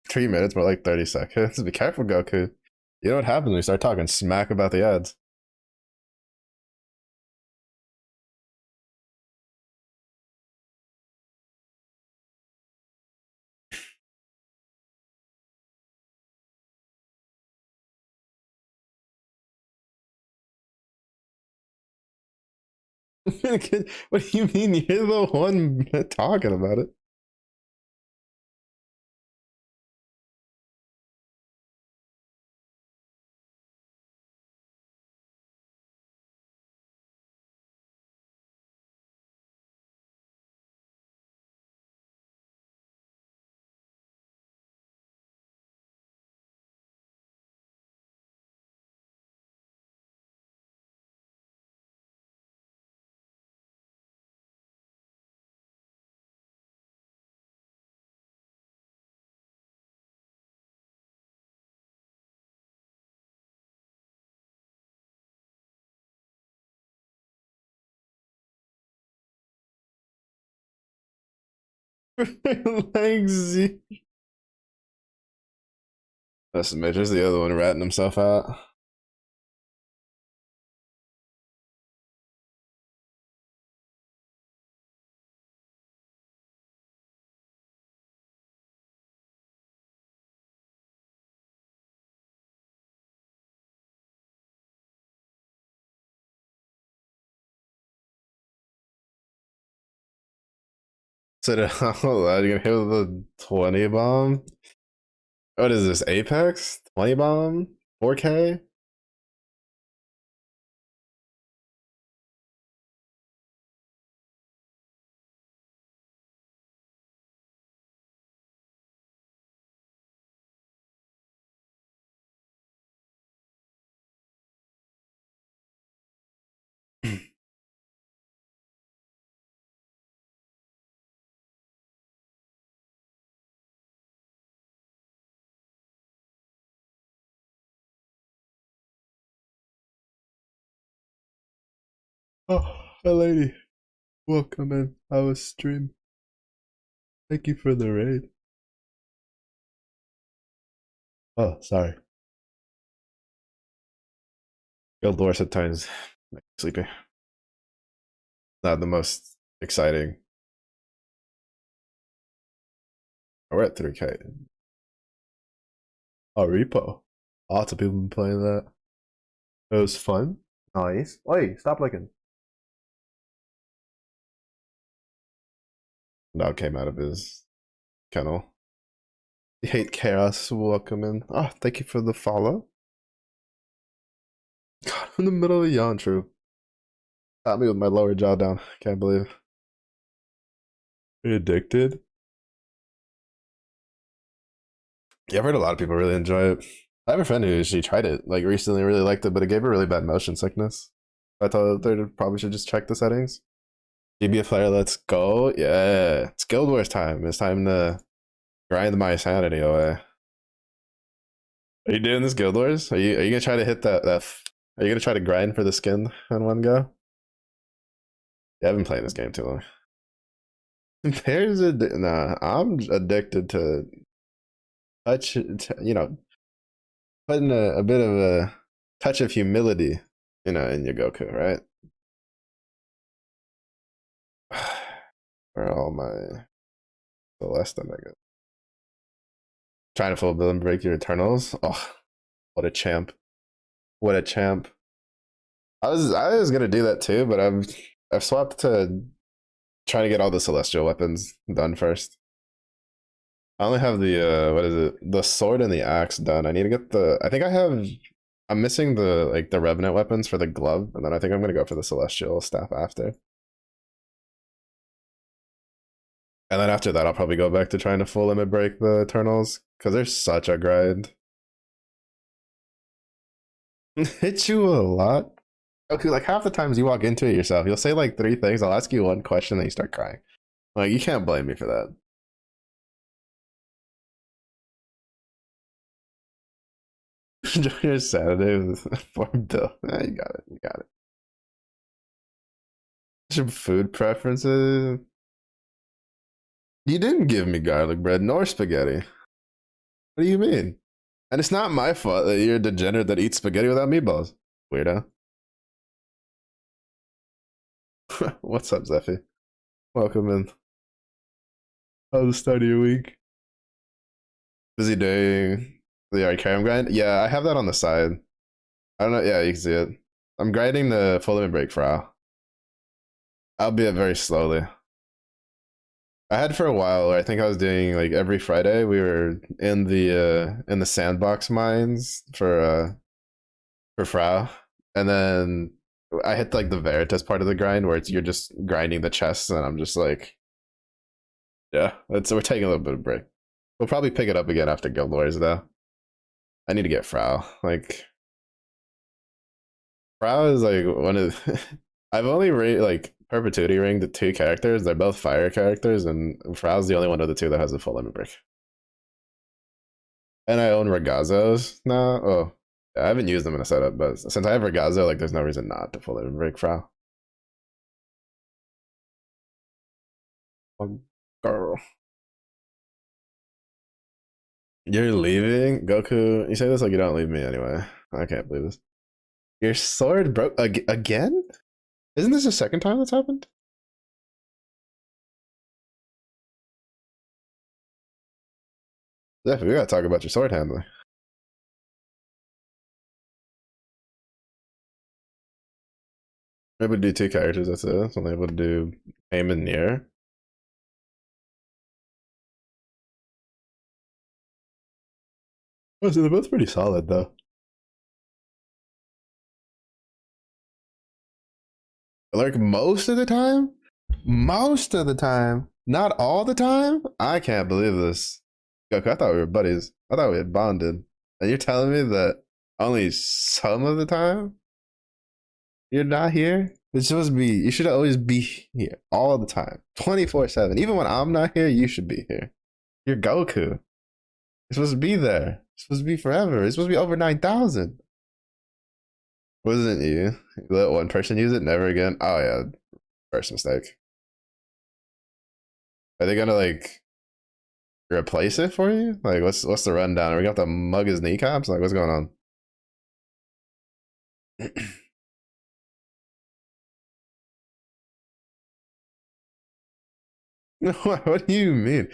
3 minutes, but like 30 seconds. Be careful, Goku. You know what happens when you start talking smack about the ads. What do you mean? You're the one talking about it. Legs. That's Mitch. The other one ratting himself out. So, oh, are you gonna hit with the 20 bomb? What is this? Apex? 20 bomb? 4K? Oh, hi, lady. Welcome in. I was stream. Thank you for the raid. Oh, sorry. Guild Wars at times. Sleepy. Not the most exciting. Oh, we're at 3K. Oh, Repo. Lots of people been playing that. It was fun. Nice. Oi, stop looking. dog came out of his kennel. Hate chaos. Welcome in. Oh, thank you for the follow. God, in the middle of a yawn, true. Got me with my lower jaw down. Can't believe. Are you addicted? Yeah, I've heard a lot of people really enjoy it. I have a friend who she tried it like recently, really liked it, but it gave her really bad motion sickness. I thought they probably should just check the settings. GBA player, let's go. Yeah, it's Guild Wars time. It's time to grind my sanity away. Are you doing this Guild Wars? Are you gonna try to hit that? Are you gonna try to grind for the skin in one go? Yeah, I've been playing this game too long. There's a nah. I'm addicted to touch. Putting a bit of a touch of humility, in your Goku, right? Where are all my Celeste, I guess. Trying to full build and break your Eternals. Oh, what a champ! What a champ! I was gonna do that too, but I've swapped to trying to get all the celestial weapons done first. I only have the what is it? The sword and the axe done. I need to get the. I think I have. I'm missing the revenant weapons for the glove, and then I think I'm gonna go for the celestial staff after. And then after that, I'll probably go back to trying to full limit break the Eternals because there's such a grind. Hit you a lot. Okay, like half the times you walk into it yourself, you'll say like three things. I'll ask you one question, then you start crying. Like you can't blame me for that. Enjoy your Saturday with Farm Bill. Yeah, you got it. You got it. Your food preferences? You didn't give me garlic bread nor spaghetti. What do you mean? And it's not my fault that you're a degenerate that eats spaghetti without meatballs. Weirdo. What's up, Zeffy? Welcome in. How's the start of your week? Busy doing the Arcarium grind? Yeah, I have that on the side. I don't know. Yeah, you can see it. I'm grinding the full limit break Frau. Albeit very slowly. I had for a while where I think I was doing like every Friday we were in the sandbox mines for Frau. And then I hit like the Veritas part of the grind where you're just grinding the chests and I'm just like yeah, we're taking a little bit of break. We'll probably pick it up again after Guild Wars though. I need to get Frau. Like Frau is like one of I've only like perpetuity ringed the two characters. They're both fire characters, and Frau's the only one of the two that has a full limit break. And I own Ragazos now. Oh, yeah, I haven't used them in a setup, but since I have Ragazzo, like there's no reason not to full limit break Frau. Oh, girl. You're leaving? Goku, you say this like you don't leave me anyway. I can't believe this. Your sword broke again? Isn't this the second time that's happened? Definitely, we gotta talk about your sword handling. I'm able to do two characters, that's it. So I'm able to do aim and near. Oh, so they're both pretty solid though. Like most of the time? Most of the time. Not all the time? I can't believe this. Goku, I thought we were buddies. I thought we had bonded. And you're telling me that only some of the time you're not here? It's supposed to be, you should always be here all the time, 24/7. Even when I'm not here, you should be here. You're Goku. You're supposed to be there. You're supposed to be forever. It's supposed to be over 9,000. Wasn't you? You let one person use it, never again? Oh, yeah. First mistake. Are they gonna like replace it for you? Like, what's the rundown? Are we gonna have to mug his kneecaps? Like, what's going on? What do you mean?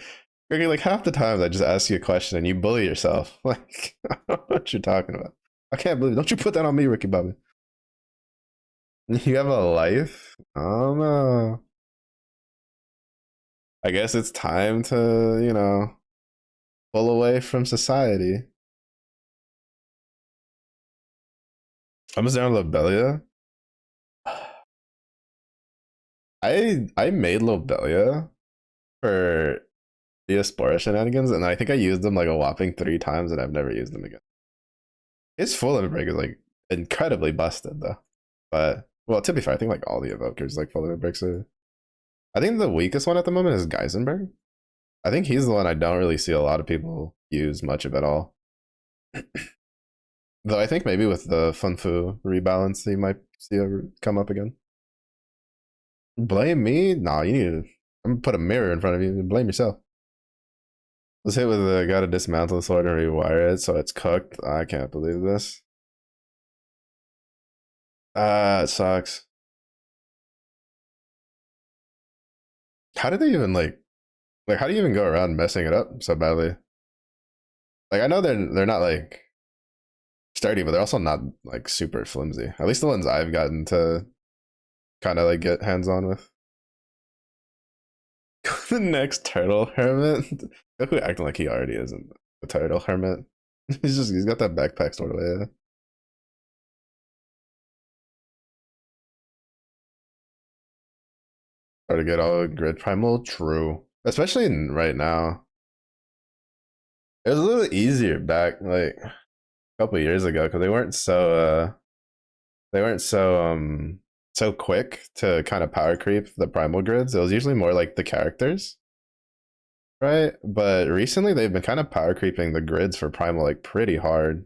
Like half the time I just ask you a question and you bully yourself. Like, I don't know what you're talking about. I can't believe. Don't you put that on me, Ricky Bobby? You have a life? I don't know. I guess it's time to, pull away from society. I'm just down Lobelia. I made Lobelia for Diaspora shenanigans, and I think I used them like a whopping 3 times, and I've never used them again. His full limit break is like incredibly busted though. But well, to be fair, I think like all the evokers like full limit breaks are. I think the weakest one at the moment is Geisenberg. I think he's the one I don't really see a lot of people use much of at all. Though I think maybe with the Funfu rebalance, he might see it come up again. Blame me? Nah, you need to. I'm gonna put a mirror in front of you and blame yourself. Let's hit with the gotta dismantle the sword and rewire it so it's cooked. I can't believe this. It sucks. How did they even like how do you even go around messing it up so badly? Like I know they're not like sturdy, but they're also not like super flimsy. At least the ones I've gotten to kind of like get hands on with. The next turtle hermit. Goku acting like he already isn't a turtle hermit. He's got that backpack sort of way. Hard to get all grid primal. True, especially right now. It was a little easier back like a couple years ago because they weren't so quick to kind of power creep the primal grids. It was usually more like the characters, right? But recently they've been kind of power creeping the grids for primal like pretty hard.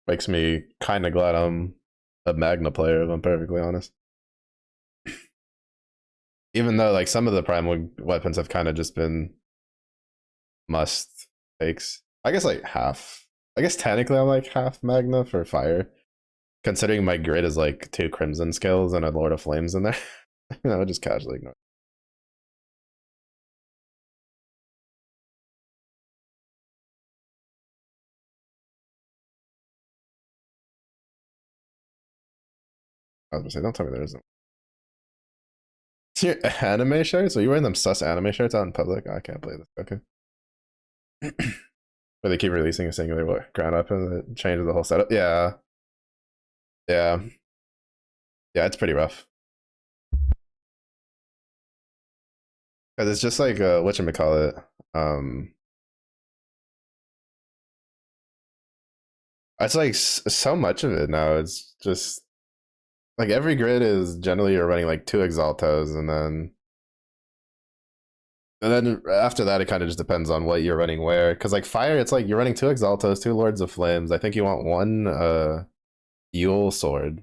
Makes me kind of glad I'm a Magna player, if I'm perfectly honest. Even though like some of the primal weapons have kind of just been must takes. I guess like half. I guess technically I'm like half Magna for fire, considering my grid is like 2 Crimson skills and a Lord of Flames in there. Just casually ignore. I was gonna say, don't tell me there isn't. Your anime shirts? Are you wearing them sus anime shirts out in public? I can't believe this. Okay. Where they keep releasing a singular ground up and it changes the whole setup. Yeah. Yeah. Yeah, it's pretty rough. Because it's just like whatchamacallit. It's like so much of it now. It's just like every grid is generally you're running like 2 Exaltos, and then after that it kind of just depends on what you're running where. Because like fire, it's like you're running 2 Exaltos, 2 Lords of Flames. I think you want 1 Yule sword.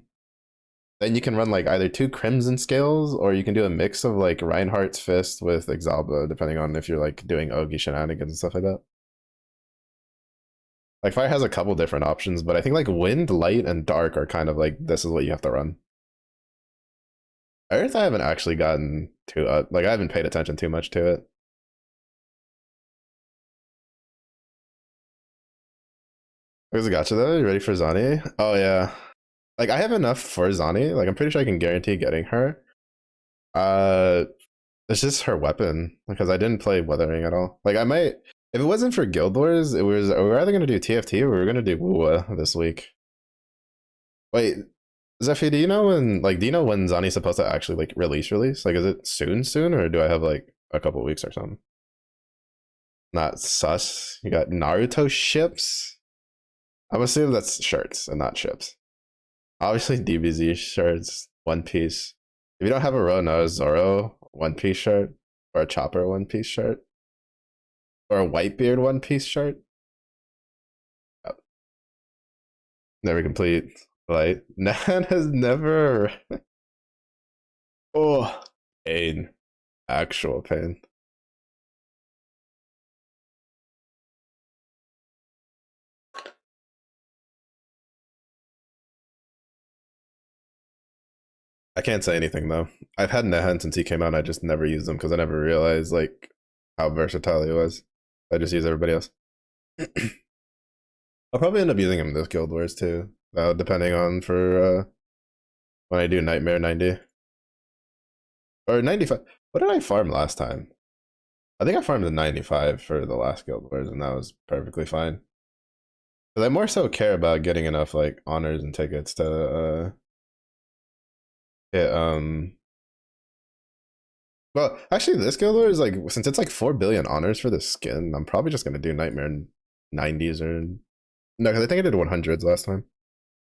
Then you can run like either 2 Crimson scales, or you can do a mix of like Reinhardt's Fist with Exalba, depending on if you're like doing Ogi shenanigans and stuff like that. Like fire has a couple different options, but I think like wind, light, and dark are kind of like this is what you have to run. Earth, I haven't actually gotten to like I haven't paid attention too much to it. There's a gotcha though. You ready for Zani? Oh yeah. Like I have enough for Zani. Like I'm pretty sure I can guarantee getting her. Uh, it's just her weapon because I didn't play Weathering at all. Like I might, if it wasn't for Guild Wars, it was we were either gonna do TFT or we were gonna do Wuwa this week. Wait, Zephy, do you know when Zani's supposed to actually like release? Like is it soon, or do I have like a couple weeks or something? Not sus. You got Naruto ships. I'm assuming that's shirts and not ships. Obviously DBZ shirts, One Piece. If you don't have a Rona, Zoro One Piece shirt, or a Chopper One Piece shirt, or a Whitebeard One Piece shirt. Oh, never complete. Like Nan has never. Oh, pain, actual pain. I can't say anything though. I've had Nehan since he came out. And I just never used him because I never realized like how versatile he was. I just use everybody else. I'll probably end up using him in this Guild Wars too. depending on for when I do Nightmare 90 or 95. What did I farm last time? I think I farmed a 95 for the last Guild Wars, and that was perfectly fine. But I more so care about getting enough like honors and tickets to hit well, actually, this Guild Wars is like, since it's like 4 billion honors for the skin, I'm probably just gonna do Nightmare 90s or no, because I think I did 100s last time.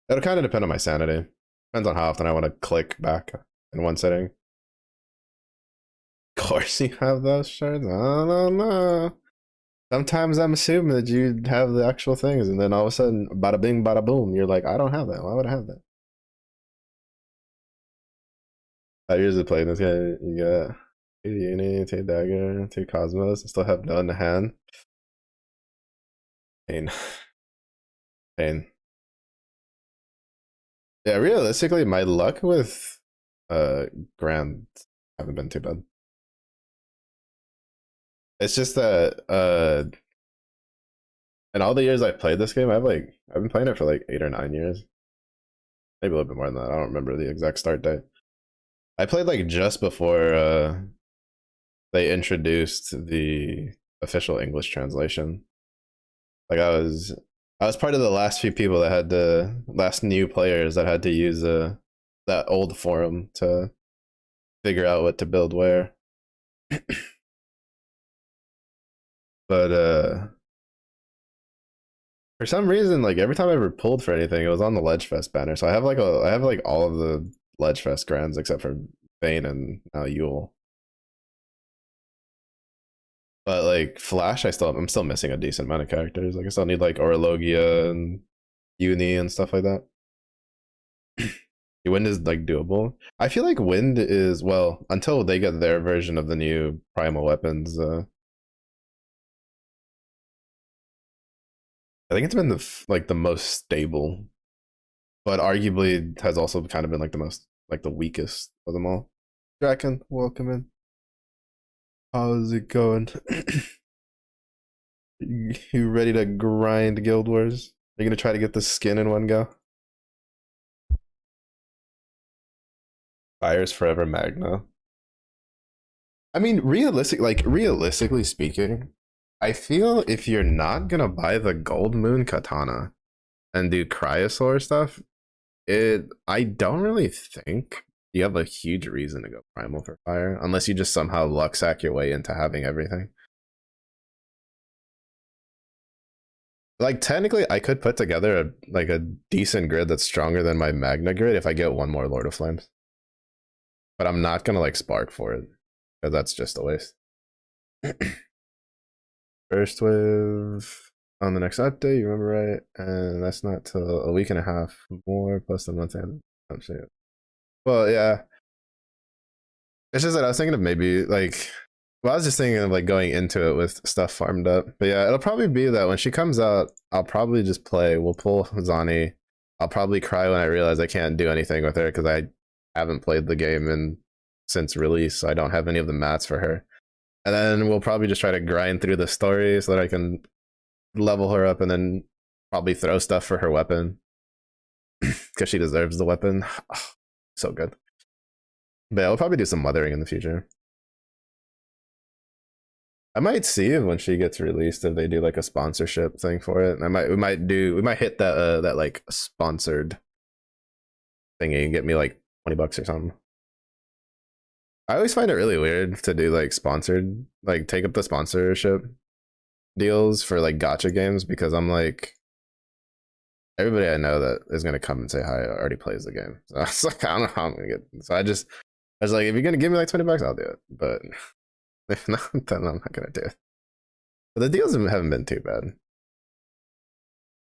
It'll kind of depend on my sanity. Depends on how often I want to click back in one sitting. Of course, you have those shards. I don't know. Sometimes I'm assuming that you have the actual things, and then all of a sudden, bada bing, bada boom, you're like, I don't have that. Why would I have that? 5 years of playing this guy, you got 2 Uni, 2 Dagger, 2 Cosmos, I still have none in the hand. Pain. Pain. Yeah, realistically, my luck with Grand haven't been too bad. It's just that in all the years I've played this game, I've been playing it for like 8 or 9 years. Maybe a little bit more than that. I don't remember the exact start date. I played like just before they introduced the official English translation. Like I was part of the last few people that had to last new players that had to use that old forum to figure out what to build where. But for some reason, like every time I ever pulled for anything, it was on the Ledgefest banner. So I have like all of the Ledgefest grands except for Vayne and now Yule. But like Flash, I'm still missing a decent amount of characters. Like I still need like Orologia and Uni and stuff like that. Wind is like doable. I feel like Wind is, well, until they get their version of the new primal weapons. I think it's been like the most stable, but arguably has also kind of been like the most like the weakest of them all. Draken, welcome in. How's it going? You ready to grind Guild Wars? Are you gonna try to get the skin in one go? Fires Forever Magna. I mean, realistically speaking, I feel if you're not gonna buy the Gold Moon Katana and do Cryosaur stuff, I don't really think you have a huge reason to go Primal for Fire, unless you just somehow luck sack your way into having everything. Like technically, I could put together a decent grid that's stronger than my Magna grid if I get one more Lord of Flames. But I'm not gonna like spark for it because that's just a waste. First wave on the next update, you remember right? And that's not till a week and a half more plus the month end. I'm saying. Well, yeah. It's just that I was thinking of maybe like, well, I was just thinking of like going into it with stuff farmed up. But yeah, it'll probably be that when she comes out, I'll probably just play. We'll pull Zani. I'll probably cry when I realize I can't do anything with her because I haven't played the game since release. So I don't have any of the mats for her. And then we'll probably just try to grind through the story so that I can level her up and then probably throw stuff for her weapon because she deserves the weapon. Oh, so good. But yeah, we'll probably do some mothering in the future. I might see if when she gets released if they do like a sponsorship thing for it. We might hit that like sponsored thingy and get me like $20 or something. I always find it really weird to do like sponsored, like take up the sponsorship deals for like gotcha games because I'm like, everybody I know that is gonna come and say hi already plays the game. So it's like I don't know how I'm gonna get. So I was like, if you're gonna give me like $20, I'll do it. But if not, then I'm not gonna do it. But the deals haven't been too bad.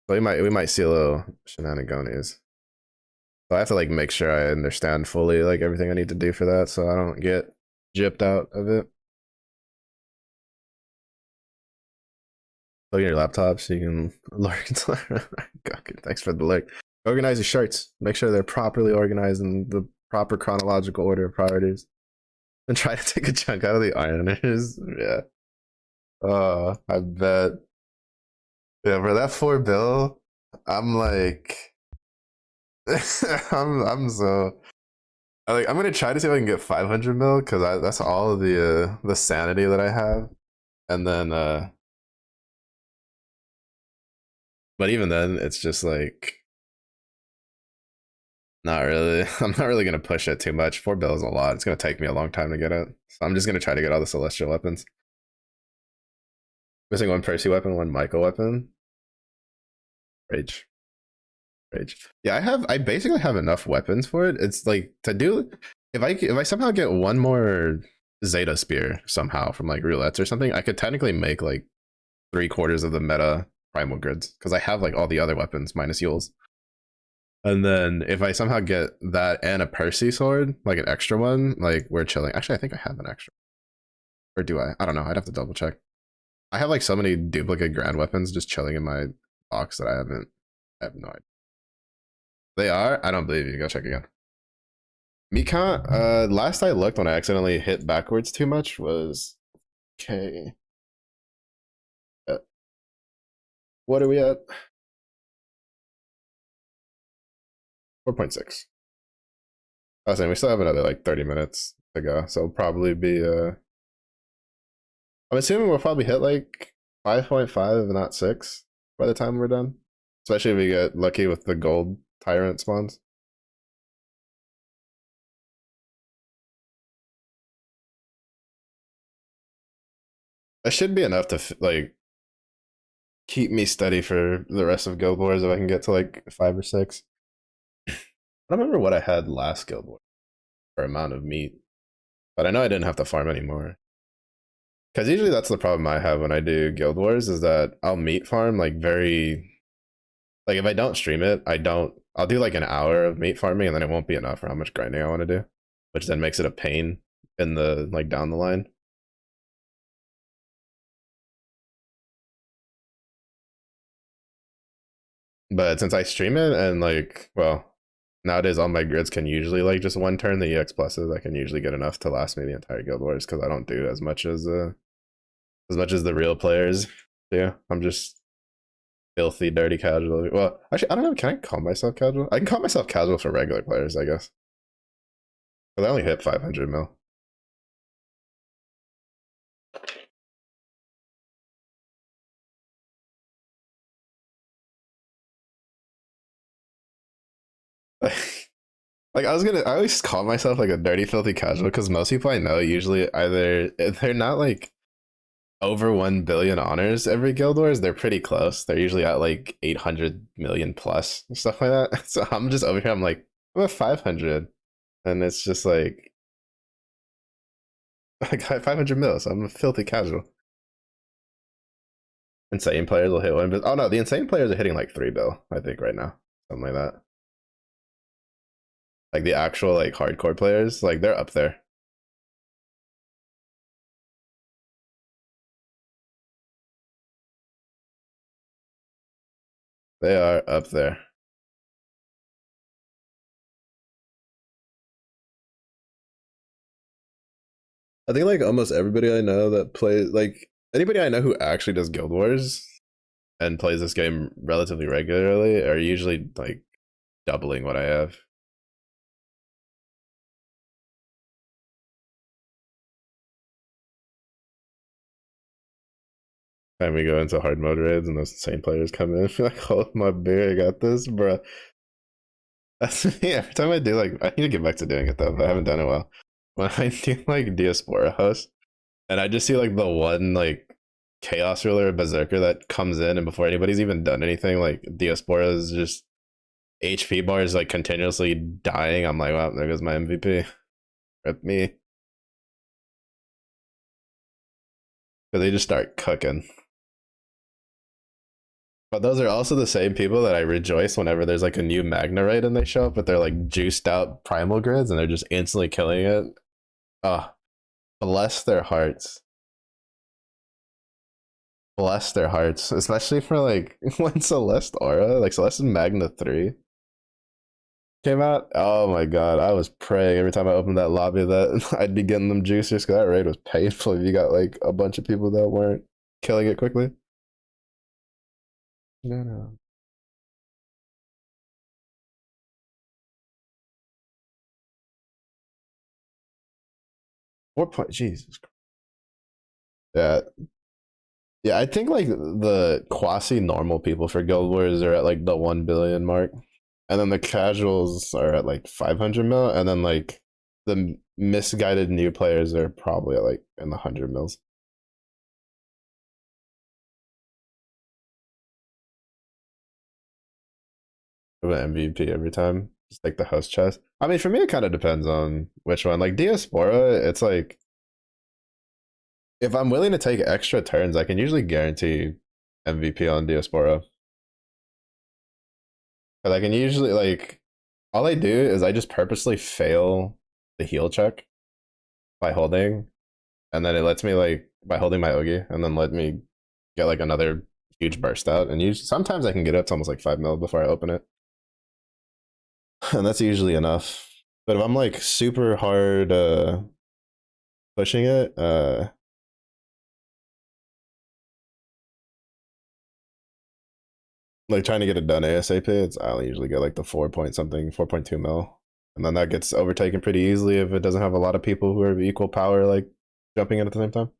But we might see a little shenanigans. So I have to like make sure I understand fully like everything I need to do for that, so I don't get gypped out of it. Plug in your laptop so you can lurk. Thanks for the lurk. Organize your shirts. Make sure they're properly organized in the proper chronological order of priorities. And try to take a chunk out of the ironers. Yeah. I bet. Yeah, for that 4 bill, I'm like, I'm so I'm gonna try to see if I can get 500 mil because that's all of the sanity that I have, and then but even then it's just like not really. I'm not really gonna push it too much. 4 bill is a lot. It's gonna take me a long time to get it, so I'm just gonna try to get all the celestial weapons. Missing one Percy weapon, one Michael weapon. Rage. Rage. Yeah, I basically have enough weapons for it. It's like to do if I somehow get one more Zeta spear somehow from like roulettes or something, I could technically make like 3/4 of the meta primal grids because I have like all the other weapons minus Yules. And then if I somehow get that and a Percy sword, like an extra one, like we're chilling. Actually, I think I have an extra. Or do I? I don't know. I'd have to double check. I have like so many duplicate grand weapons just chilling in my box that I have no idea. They are? I don't believe you. Go check again. Mika, last I looked when I accidentally hit backwards too much was okay. What are we at? 4.6. I was saying we still have another like 30 minutes to go, so it'll probably be I'm assuming we'll probably hit like 5.5 if not 6 by the time we're done. Especially if we get lucky with the gold tyrant spawns. That should be enough to like keep me steady for the rest of Guild Wars if I can get to like 5 or 6. I don't remember what I had last Guild War for amount of meat, but I know I didn't have to farm anymore. Because usually that's the problem I have when I do Guild Wars is that I'll meat farm like very like if I don't stream it, I'll do like an hour of meat farming and then it won't be enough for how much grinding I want to do, which then makes it a pain in the like down the line. But since I stream it and like well, nowadays all my grids can usually like just one turn the EX pluses, I can usually get enough to last me the entire Guild Wars because I don't do as much as the real players do. I'm just filthy, dirty casual. Well, actually, I don't know. Can I call myself casual? I can call myself casual for regular players, I guess. Because I only hit 500 mil. Like I always call myself like a dirty, filthy casual because most people I know usually either they're not like over 1 billion honors every guild wars. They're pretty close. They're usually at like 800 million plus stuff like that. So I'm just over here. I'm like I'm at 500, and it's just like 500 mil. So I'm a filthy casual. Insane players will hit 1 bill. Oh no, the insane players are hitting like 3 bill. I think right now, something like that. Like the actual like hardcore players, like they're up there. They are up there. I think like almost everybody I know that plays like anybody I know who actually does Guild Wars and plays this game relatively regularly are usually like doubling what I have. Time we go into hard mode raids and those insane players come in, like, hold my beer, I got this, bro. That's me every time I do like I need to get back to doing it though, but I haven't done it well. When I do like Diaspora host, and I just see like the one like chaos ruler or berserker that comes in and before anybody's even done anything, like Diaspora is just HP bar is like continuously dying. I'm like, wow, there goes my MVP. Rip me. Because they just start cooking. But those are also the same people that I rejoice whenever there's like a new Magna raid and they show up with their like juiced out primal grids and they're just instantly killing it. Oh, bless their hearts. Bless their hearts. Especially for like when Celeste Aura, like Celeste Magna 3 came out. Oh my god, I was praying every time I opened that lobby that I'd be getting them juicers because that raid was painful if you got like a bunch of people that weren't killing it quickly. No, no. 4 point. Jesus. Yeah, yeah. I think like the quasi normal people for Guild Wars are at like the 1 billion mark, and then the casuals are at like 500 mil, and then like the misguided new players are probably at like in the 100 mils of an MVP every time. Just like the host chest. I mean, for me, it kind of depends on which one. Like Diaspora, it's like if I'm willing to take extra turns, I can usually guarantee MVP on Diaspora. Because I can usually like all I do is I just purposely fail the heal check by holding, and then it lets me like by holding my Ogi, and then let me get like another huge burst out. And usually, sometimes I can get up to almost like 5 mil before I open it, and that's usually enough. But if I'm like super hard pushing it, like trying to get it done ASAP, I'll usually get like the 4 point something, 4.2 mil, and then that gets overtaken pretty easily if it doesn't have a lot of people who are of equal power like jumping in at the same time.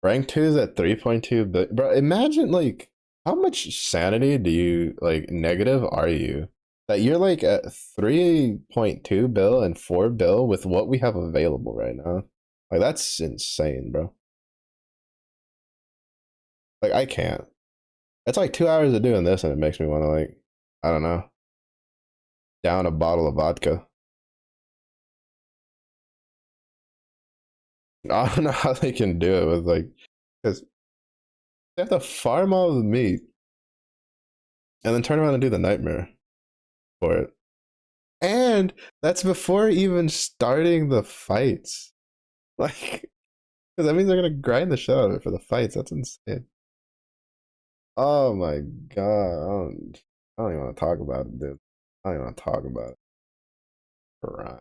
Rank two is at 3.2, but bro, imagine like how much sanity do you like negative are you that you're like at 3.2 bill and 4 bill with what we have available right now? Like that's insane, bro. Like I can't. It's like 2 hours of doing this, and it makes me want to like, I don't know, down a bottle of vodka. I don't know how they can do it with like, because they have to farm all the meat and then turn around and do the nightmare for it. And that's before even starting the fights. Like, because that means they're gonna grind the shit out of it for the fights. That's insane. Oh my god, I don't even want to talk about it, dude. I don't even want to talk about it. Right.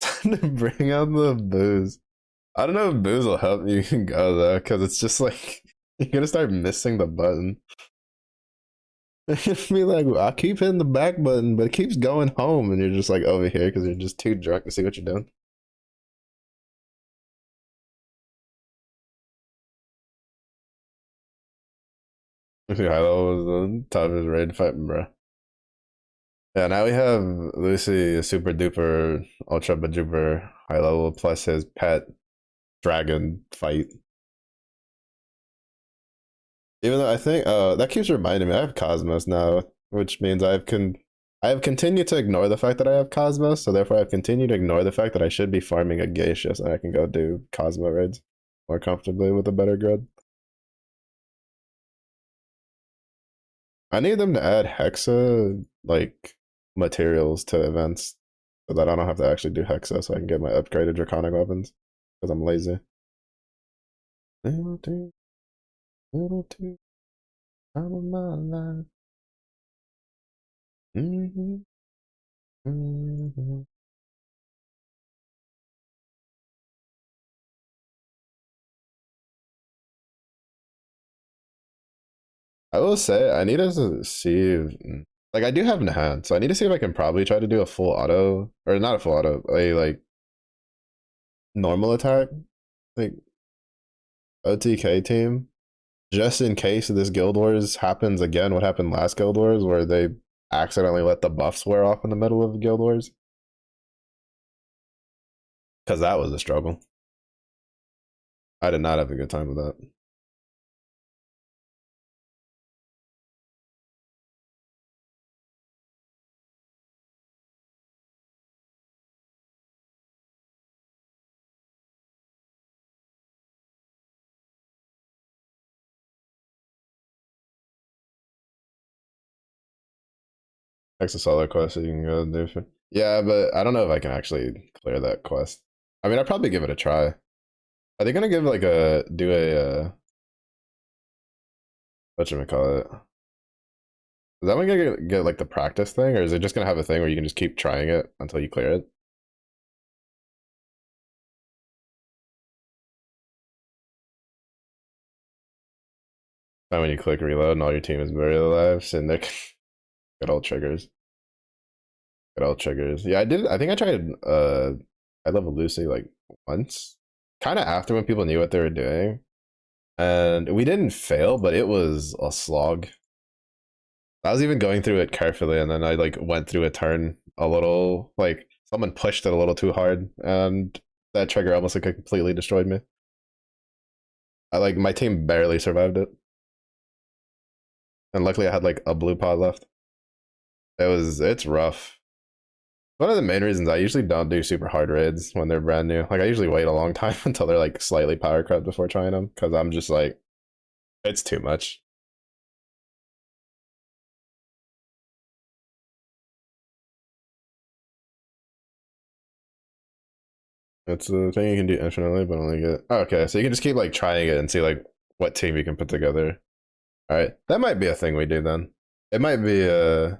Time to bring out the booze. I don't know if booze will help you go though, because it's just like you're gonna start missing the button. It'll be like I keep hitting the back button, but it keeps going home, and you're just like over here because you're just too drunk to see what you're doing. High level was the toughest raid fight, bro. Yeah, now we have Lucy, a super duper, ultra duper high level, plus his pet dragon fight. Even though I think that keeps reminding me, I have Cosmos now, which means I have continued to ignore the fact that I have Cosmos, so therefore I've continued to ignore the fact that I should be farming a Geisha so I can go do Cosmo raids more comfortably with a better grid. I need them to add Hexa like materials to events so that I don't have to actually do Hexa so I can get my upgraded draconic weapons because I'm lazy. Little too, little too, out of my life. Mm-hmm, mm-hmm. I will say I need to see if, like I do have enhance, so I need to see if I can probably try to do a full auto or not a full auto, a like normal attack, like OTK team, just in case this Guild Wars happens again. What happened last Guild Wars where they accidentally let the buffs wear off in the middle of Guild Wars? Because that was a struggle. I did not have a good time with that. Next a solo quest so you can go do. Yeah, but I don't know if I can actually clear that quest. I mean, I'd probably give it a try. Are they gonna give like a do a what should we call it? Is that one gonna get like the practice thing, or is it just gonna have a thing where you can just keep trying it until you clear it? And when you click reload and all your team is buried alive, sitting there, good old triggers. Good old triggers. Yeah, I did. I think I tried. I leveled Lucy like once, kind of after when people knew what they were doing, and we didn't fail, but it was a slog. I was even going through it carefully, and then I like went through a turn a little, like someone pushed it a little too hard, and that trigger almost like completely destroyed me. I like my team barely survived it, and luckily I had like a blue pod left. It's rough. One of the main reasons I usually don't do super hard raids when they're brand new. Like I usually wait a long time until they're like slightly power crept before trying them, because I'm just like, it's too much. It's a thing you can do infinitely, but only get. Oh, okay, so you can just keep like trying it and see like what team you can put together. All right, that might be a thing we do then. It might be a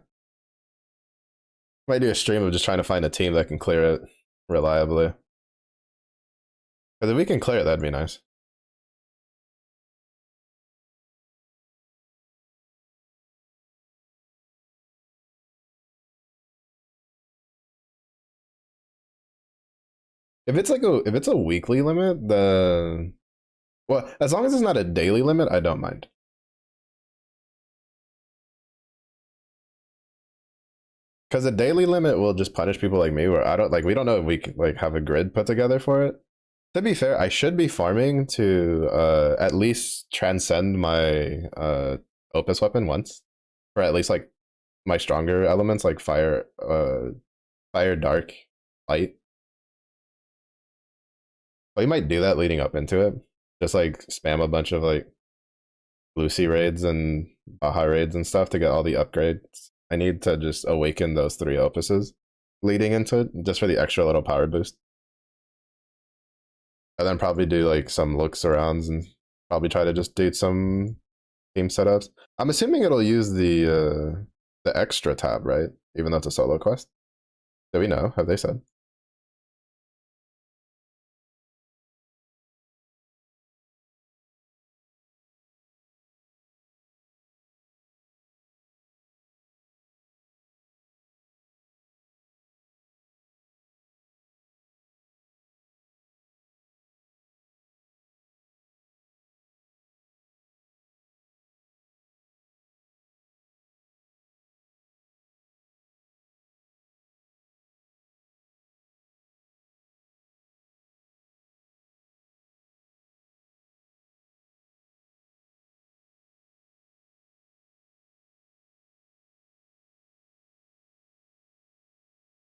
might do a stream of just trying to find a team that can clear it reliably. Because if we can clear it, that'd be nice. If it's a weekly limit, then well, as long as it's not a daily limit, I don't mind. Because a daily limit will just punish people like me, where I don't like. We don't know if we can, like have a grid put together for it. To be fair, I should be farming to at least transcend my opus weapon once, or at least like my stronger elements like fire, dark, light. But you might do that leading up into it. Just like spam a bunch of like Lucy raids and Baja raids and stuff to get all the upgrades. I need to just awaken those three opuses leading into it, just for the extra little power boost. And then probably do like some looks arounds and probably try to just do some team setups. I'm assuming it'll use the extra tab, right? Even though it's a solo quest. Do we know? Have they said?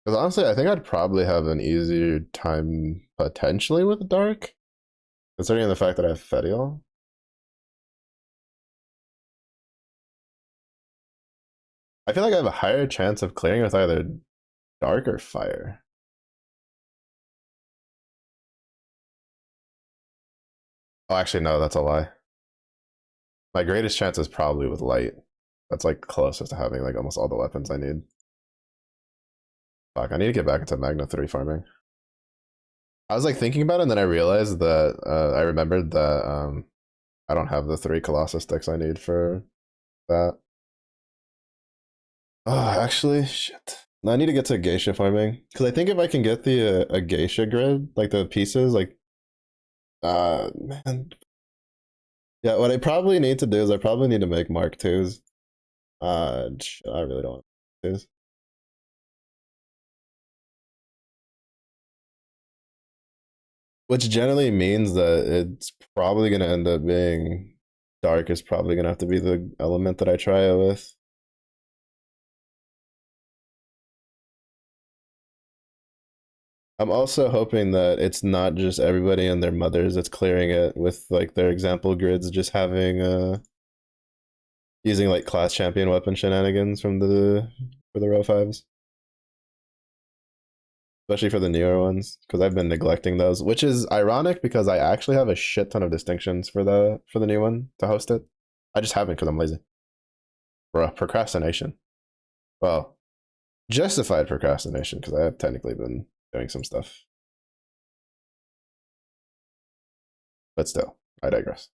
Because honestly, I think I'd probably have an easier time potentially with dark, considering the fact that I have Fedial. I feel like I have a higher chance of clearing with either dark or fire. Oh, actually, no, that's a lie. My greatest chance is probably with light. That's like closest to having like almost all the weapons I need. Fuck, I need to get back into Magna 3 farming. I was like thinking about it, and then I realized that I remembered that I don't have the 3 Colossus sticks I need for that. Oh, actually, shit. I need to get to geisha farming because I think if I can get the a geisha grid, like the pieces, like man, yeah. What I probably need to do is I probably need to make Mark twos. I really don't want twos. Which generally means that it's probably gonna end up being dark. Is probably gonna have to be the element that I try it with. I'm also hoping that it's not just everybody and their mothers that's clearing it with like their example grids, just having using like class champion weapon shenanigans from the for the row fives, especially for the newer ones, because I've been neglecting those, which is ironic because I actually have a shit ton of distinctions for the new one to host it. I just haven't because I'm lazy. Bruh, procrastination. Well, justified procrastination because I have technically been doing some stuff, but still, I digress.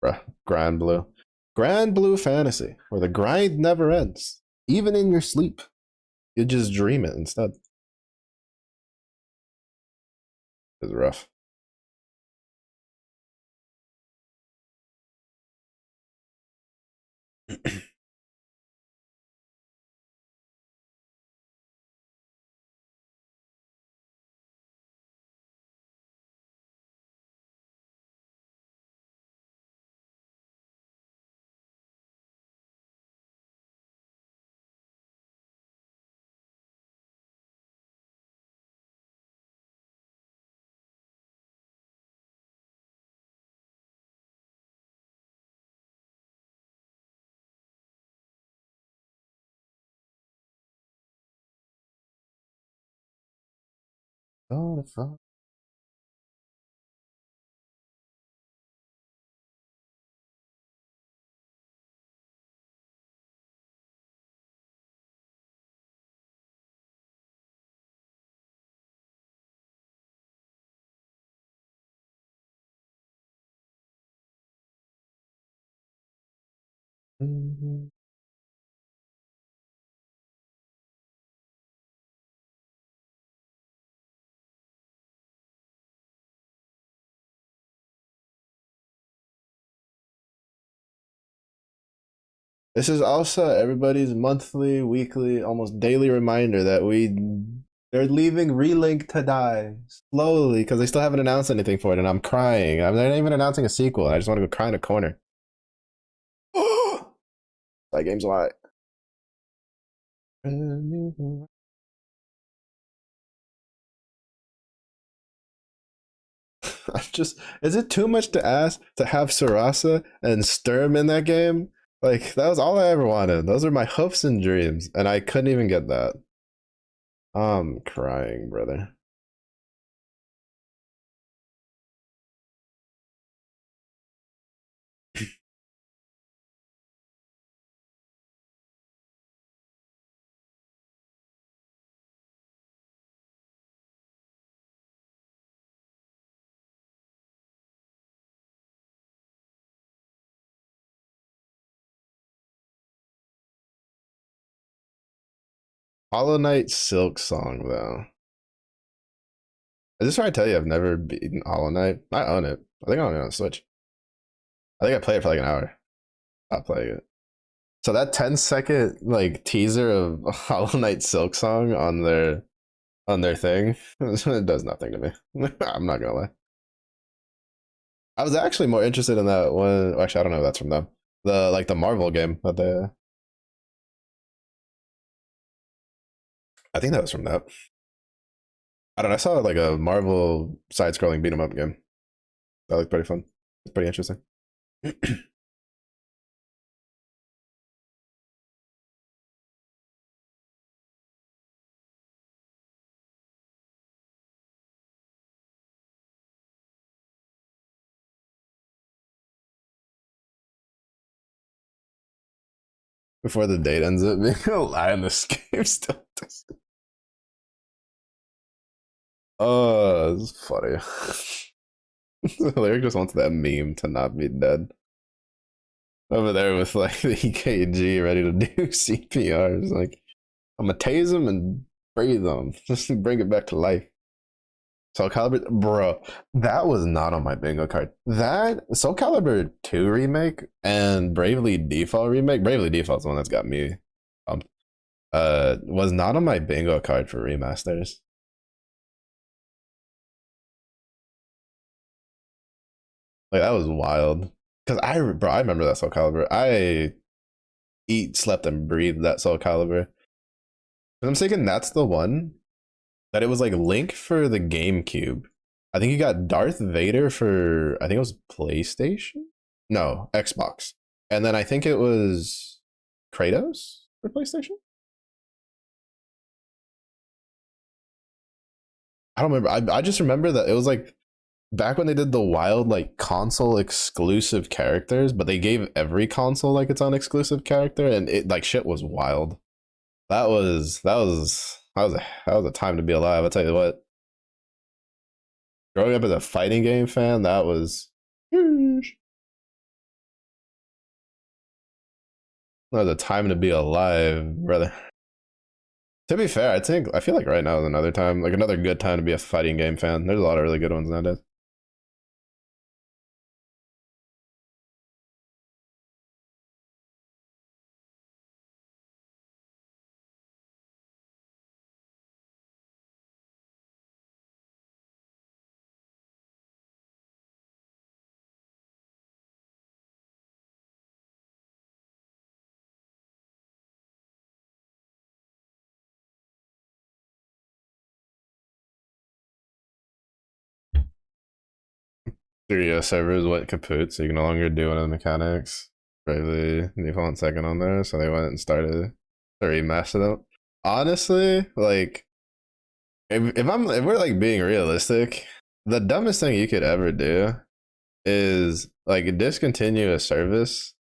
Bruh, Grand Blue Fantasy, where the grind never ends, even in your sleep. You just dream it instead. It's rough. Oh, the fuck. Mhm. This is also everybody's monthly, weekly, almost daily reminder that they're leaving Relink to die slowly because they still haven't announced anything for it, and I'm crying. They're not even announcing a sequel. I just want to go cry in a corner. That game's why. I'm just. Is it too much to ask to have Sarasa and Sturm in that game? Like that was all I ever wanted. Those are my hopes and dreams, and I couldn't even get that. I'm crying, brother. Hollow Knight Silk Song though. Is this where I tell you I've never beaten Hollow Knight? I own it. I think I own it on Switch. I think I played it for like an hour. Not playing it. So that 10-second like teaser of Hollow Knight Silk Song on their thing, it does nothing to me. I'm not gonna lie. I was actually more interested in that one. Actually, I don't know if that's from them. The like the Marvel game that they. I think that was from that. I don't know. I saw like a Marvel side-scrolling beat 'em up game. That looked pretty fun. It's pretty interesting. Before the date ends up being a lie in this game still. Oh, it's funny. Lyric just wants that meme to not be dead. Over there with like the EKG ready to do CPR. It's like, I'm gonna tase him and breathe him. Just bring it back to life. Soul Calibur, bro, that was not on my bingo card. That Soul Calibur 2 remake and Bravely Default remake, Bravely Default's the one that's got me pumped, was not on my bingo card for remasters. Like that was wild. Cause I remember that Soul Calibur. I eat, slept, and breathed that Soul Calibur. I'm thinking that's the one that it was like Link for the GameCube. I think you got Darth Vader for I think it was PlayStation. No, Xbox. And then I think it was Kratos for PlayStation. I don't remember. I just remember that it was like back when they did the wild like console exclusive characters, but they gave every console like its own exclusive character, and it like shit was wild. That was a time to be alive. I'll tell you what. Growing up as a fighting game fan, that was a time to be alive, brother. To be fair, I feel like right now is another time, like another good time to be a fighting game fan. There's a lot of really good ones nowadays. Studio servers went kaput, so you can no longer do one of the mechanics. Bravely default second on there, so they went and started to remaster them. Honestly, like if we're like being realistic, the dumbest thing you could ever do is like discontinue a service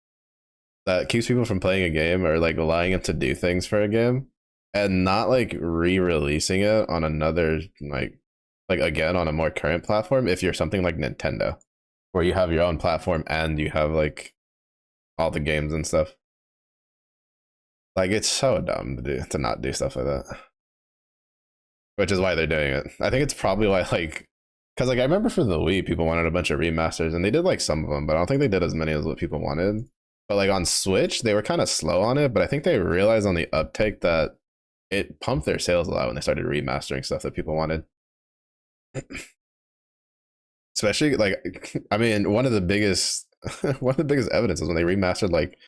that keeps people from playing a game or like allowing them to do things for a game and not like re-releasing it on another like again on a more current platform if you're something like Nintendo where you have your own platform and you have like all the games and stuff. Like it's so dumb to not do stuff like that. Which is why they're doing it. I think it's probably why like because like I remember for the Wii people wanted a bunch of remasters and they did like some of them, but I don't think they did as many as what people wanted. But like on Switch, they were kind of slow on it, but I think they realized on the uptake that it pumped their sales a lot when they started remastering stuff that people wanted. Especially like I mean, one of the biggest one of the biggest evidence is when they remastered like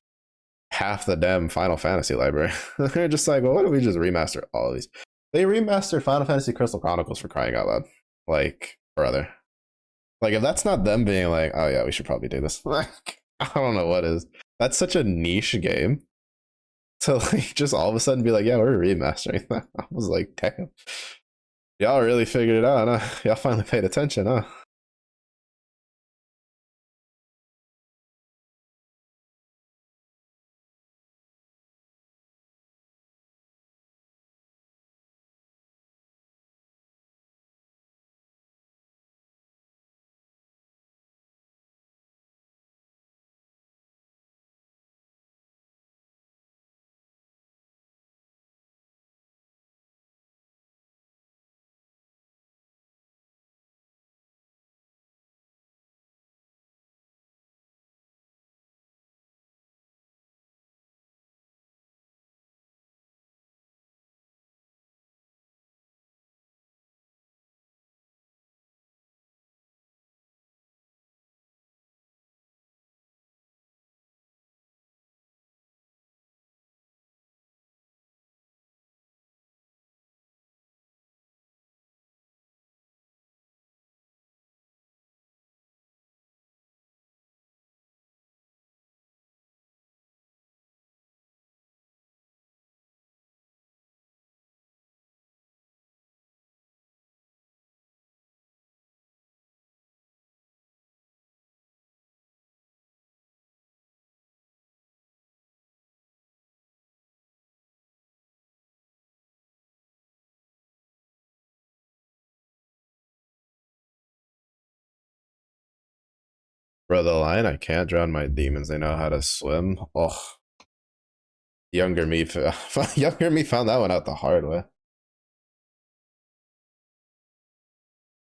half the damn Final Fantasy library. They're just like, well, why don't we just remaster all of these? They remastered Final Fantasy Crystal Chronicles for crying out loud. Like, brother. Like, if that's not them being like, oh yeah, we should probably do this. Like, I don't know what is. That's such a niche game. To like just all of a sudden be like, yeah, we're remastering that. I was like, damn. Y'all really figured it out, huh? Y'all finally paid attention, huh? Bro, the line, I can't drown my demons. They know how to swim. Oh, younger me, younger me found that one out the hard way.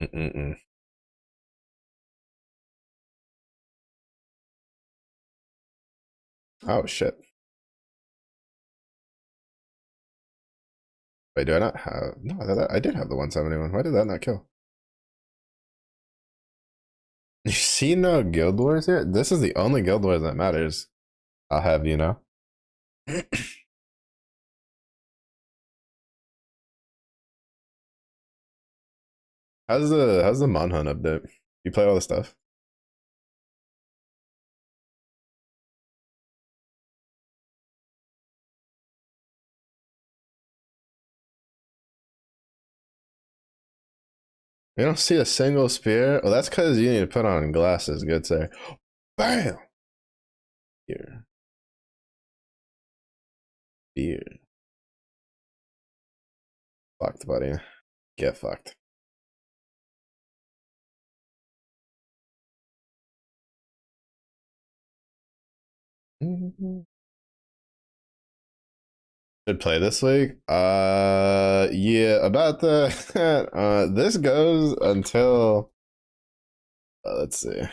Mm-mm-mm. Oh shit. Wait, do I not have? No, I did have the 171. Why did that not kill? You see no guild wars here? This is the only guild wars that matters. I'll have you know. How's the Monhunt update? You play all the stuff? You don't see a single spear? Well, that's because you need to put on glasses, good sir. Bam! Here. Here. Fucked, buddy. Get fucked. Should play this week. Yeah, about that. This goes until let's see.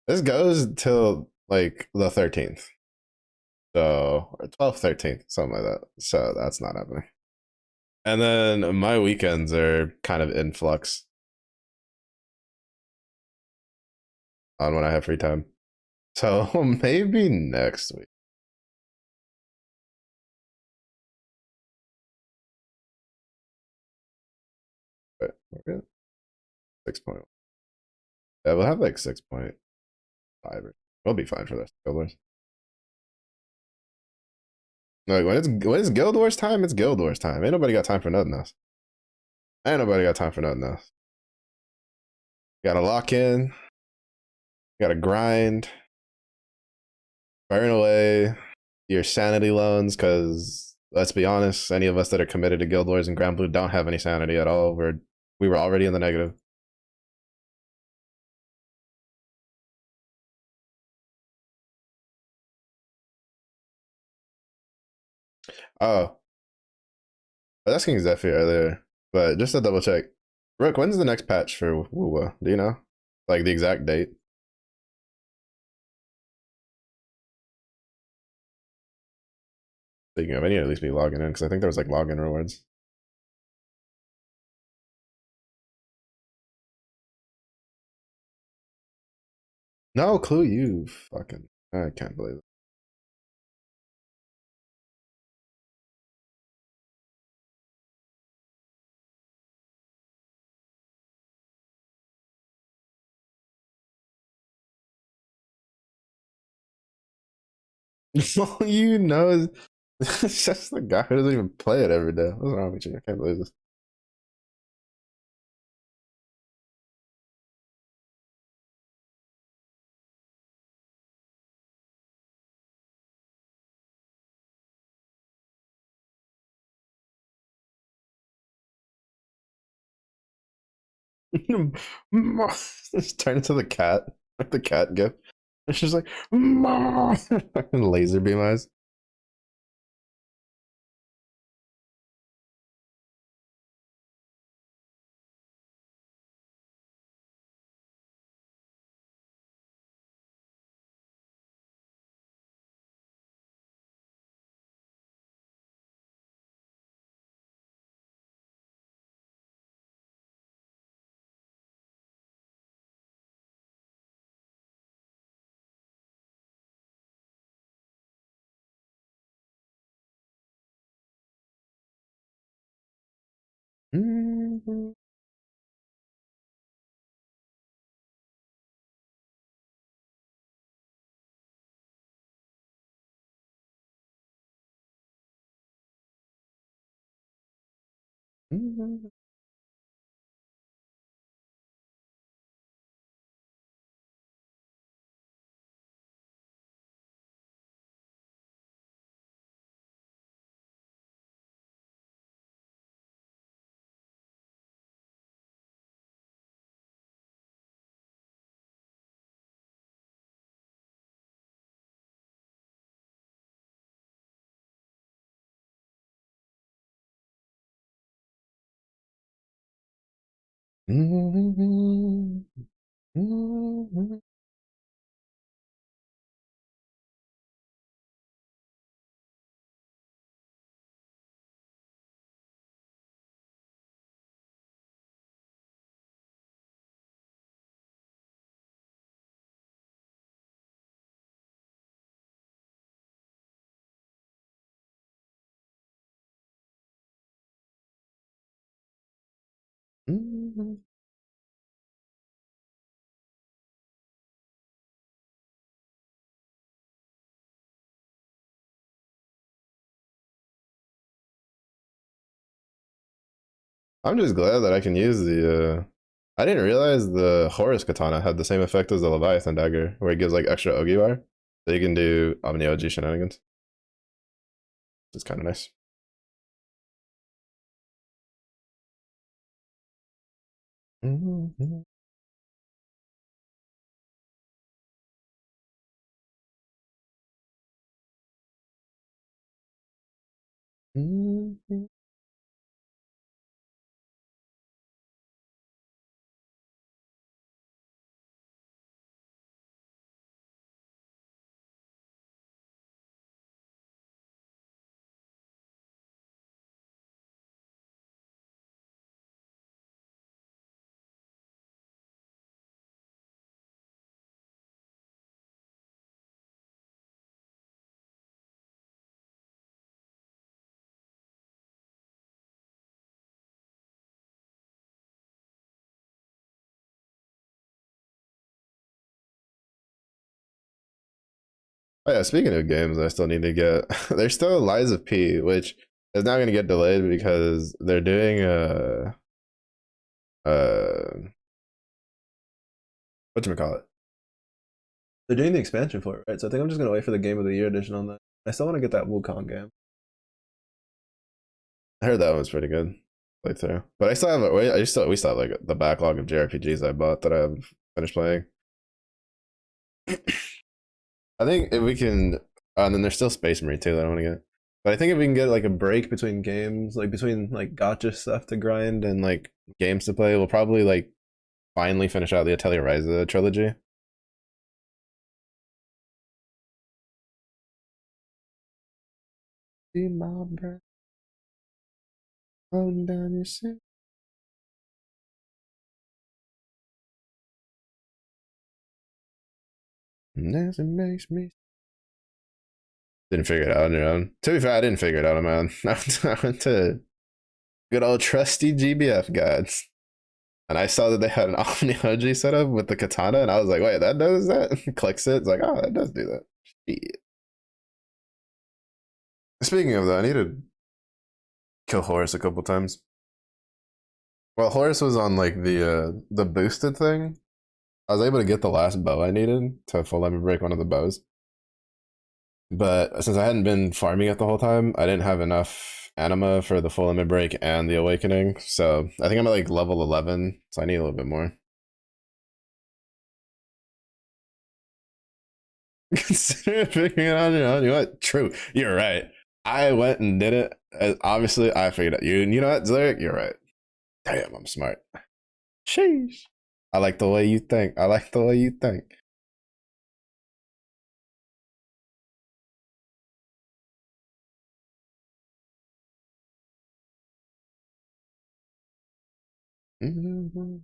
This goes till like the 13th. So, or 12th, 13th, something like that. So that's not happening. And then my weekends are kind of in flux on when I have free time. So maybe next week. But we're good. 6 point. Yeah, we'll have like 6.5. We'll be fine for this. Guild Wars. Like when it's Guild Wars time, it's Guild Wars time. Ain't nobody got time for nothing else. Ain't nobody got time for nothing else. You gotta lock in. You gotta grind. Burn away your sanity loans, because let's be honest, any of us that are committed to Guild Wars and Grand Blue don't have any sanity at all. We were already in the negative. Oh, I was asking Zephyr earlier, but just to double check, Rook, when's the next patch for Wuwa? Do you know? Like the exact date? Speaking of, I need to at least be logging in because I think there was like login rewards. No clue, you fucking. I can't believe it. All you know is it's just the guy who doesn't even play it every day. What's wrong with you? I can't believe this. Just turn into the cat, like the cat gif. It's just like fucking laser beam eyes. I'm just glad that I can use the. I didn't realize the Horus Katana had the same effect as the Leviathan dagger, where it gives like extra Ogiwire, so you can do Omni OG shenanigans. It's kind of nice. Mhm. Oh yeah, speaking of games, I still need to get. There's still Lies of P, which is now going to get delayed because they're doing what you call it? They're doing the expansion for it, right? So I think I'm just gonna wait for the Game of the Year edition on that. I still want to get that Wukong game. I heard that one was pretty good playthrough, but I still have. We still have like the backlog of JRPGs I bought that I haven't finished playing. I think if we can, and then there's still Space Marine too that I want to get. But I think if we can get like a break between games, like between like gotcha stuff to grind and like games to play, we'll probably like finally finish out the Atelier Ryza trilogy. See my breath floating down your skin. And as it makes me. Didn't figure it out on your own. To be fair, I didn't figure it out on my own. I went to good old trusty GBF guides. And I saw that they had an Omni Hoji setup with the katana, and I was like, wait, that does that? Clicks it. It's like, oh, that does do that. Shit. Speaking of that, I need to kill Horus a couple times. Well, Horus was on like the boosted thing. I was able to get the last bow I needed to full lemon break one of the bows. But since I hadn't been farming it the whole time, I didn't have enough anima for the full limit break and the awakening. So I think I'm at like level 11, so I need a little bit more. Consider figuring it out on your own. You know what? True. You're right. I went and did it. Obviously, I figured it. You know what, Zurich? You're right. Damn, I'm smart. Sheesh. I like the way you think. I like the way you think. Mm-hmm.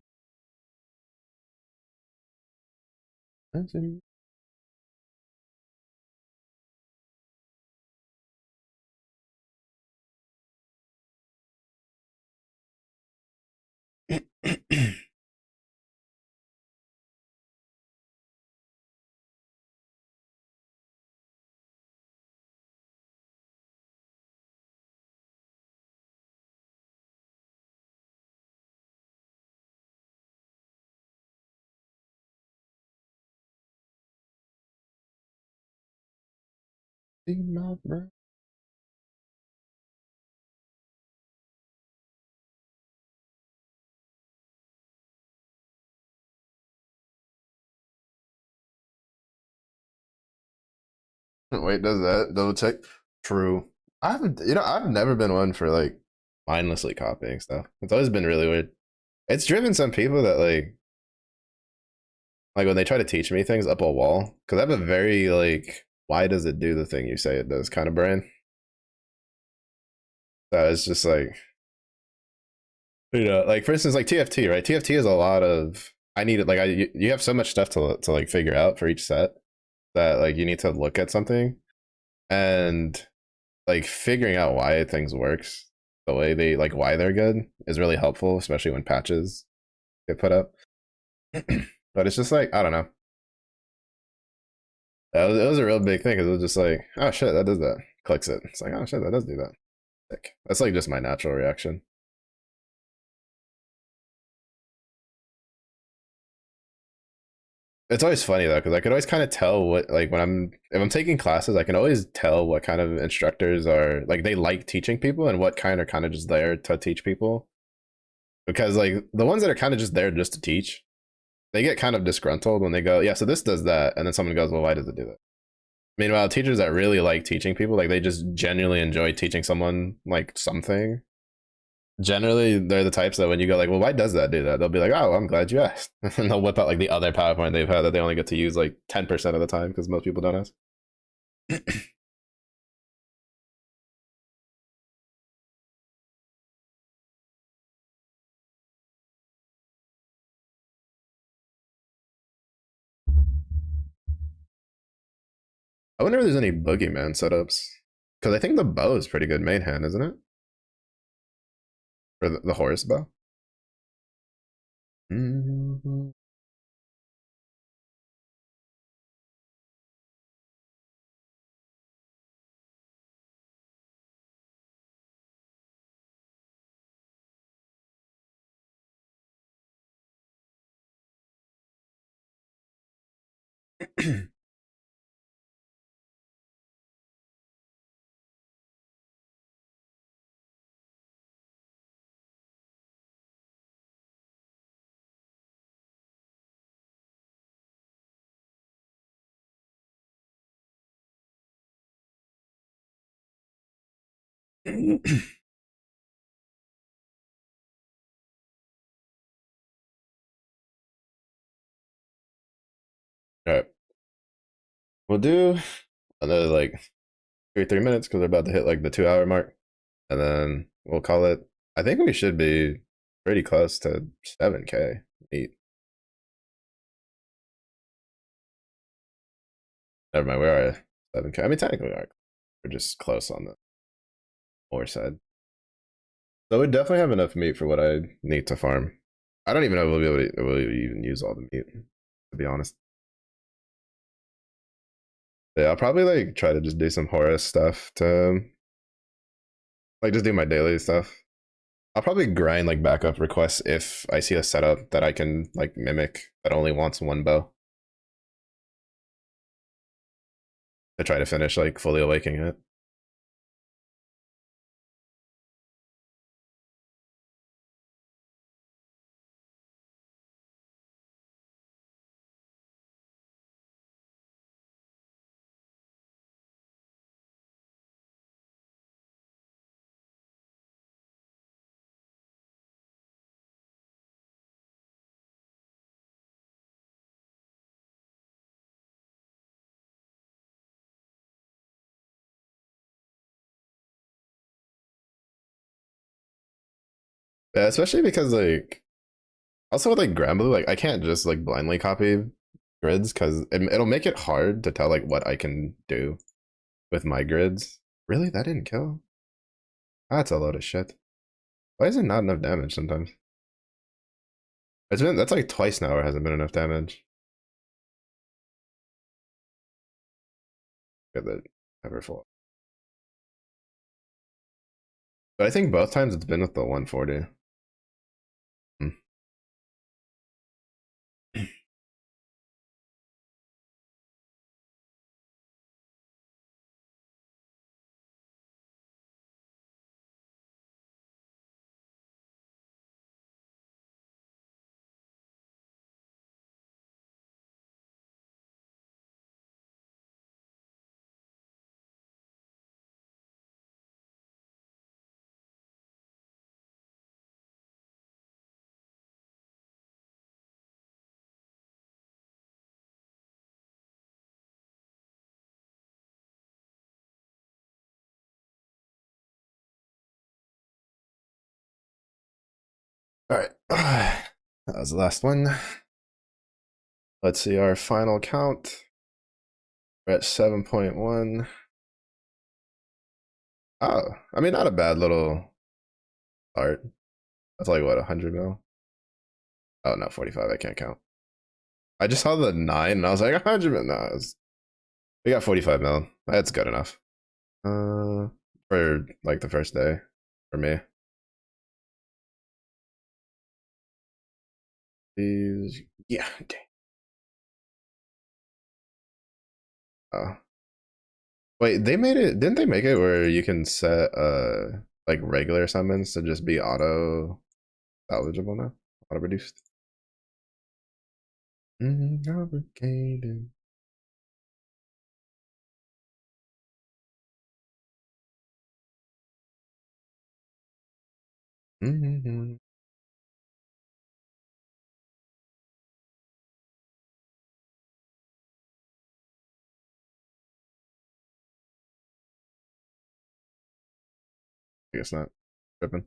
Wait, does that double check? True. I haven't, I've never been one for like mindlessly copying stuff. It's always been really weird. It's driven some people that like when they try to teach me things up a wall, because I have a very like, why does it do the thing you say it does kind of brain. So it's just like, like for instance, like TFT, right? TFT is a lot of, I need it, like, you have so much stuff to like figure out for each set that like you need to look at something and like figuring out why things works the way they like why they're good is really helpful, especially when patches get put up. But it's just like, I don't know. It was a real big thing because it was just like, oh shit, that does that. Clicks it. It's like, oh shit, that does do that. Sick. That's like just my natural reaction. It's always funny though, because I could always kind of tell what, like, when if I'm taking classes, I can always tell what kind of instructors are like, they like teaching people and what kind are kind of just there to teach people. Because like the ones that are kind of just there just to teach, they get kind of disgruntled when they go, yeah, so this does that, and then someone goes, well, why does it do that? Meanwhile, teachers that really like teaching people, like they just genuinely enjoy teaching someone like something. Generally, they're the types that when you go like, "Well, why does that do that?" They'll be like, "Oh, I'm glad you asked," and they'll whip out like the other PowerPoint they've had that they only get to use like 10% of the time because most people don't ask. I wonder if there's any boogeyman setups because I think the bow is pretty good main hand, isn't it? Or the horse bow. Mm-hmm. All right, we'll do another like 3 minutes because we're about to hit like the 2 hour mark, and then we'll call it. I think we should be pretty close to 7K. Eight. Never mind, we are at 7K. I mean, technically, we're just close on the more side. So we definitely have enough meat for what I need to farm. I don't even know if we'll be able to we'll even use all the meat, to be honest. But yeah, I'll probably like try to just do some Horus stuff to like just do my daily stuff. I'll probably grind like backup requests if I see a setup that I can like mimic that only wants one bow to try to finish like fully awakening it. Yeah, especially because like also with like Granblue, like I can't just like blindly copy grids because it'll make it hard to tell like what I can do with my grids. Really, that didn't kill? That's a load of shit. Why is it not enough damage sometimes? That's like twice now where it hasn't been enough damage. Get the ever full. But I think both times it's been with the 140. Hmm. All right. That was the last one. Let's see our final count. We're at 7.1. Oh, I mean, not a bad little start. That's like what, 100 mil? Oh, no, 45. I can't count. I just saw the 9 and I was like, 100 mil. No, we got 45 mil. That's good enough. For like the first day for me. These, yeah. Oh. Wait, they made it. Didn't they make it where you can set like regular summons to just be auto salvageable now? Auto reduced. Complicated. I guess not. Tripping.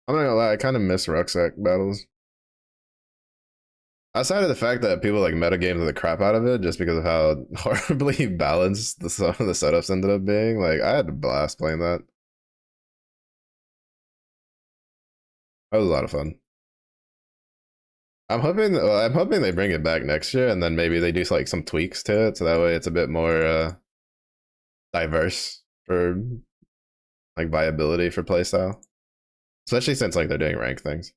I'm not gonna lie, I kind of miss rucksack battles. Outside of the fact that people like metagamed the crap out of it just because of how horribly balanced some of the setups ended up being, like I had a blast playing that. That was a lot of fun. I'm hoping they bring it back next year, and then maybe they do like some tweaks to it, so that way it's a bit more diverse for like viability for playstyle, especially since like they're doing rank things.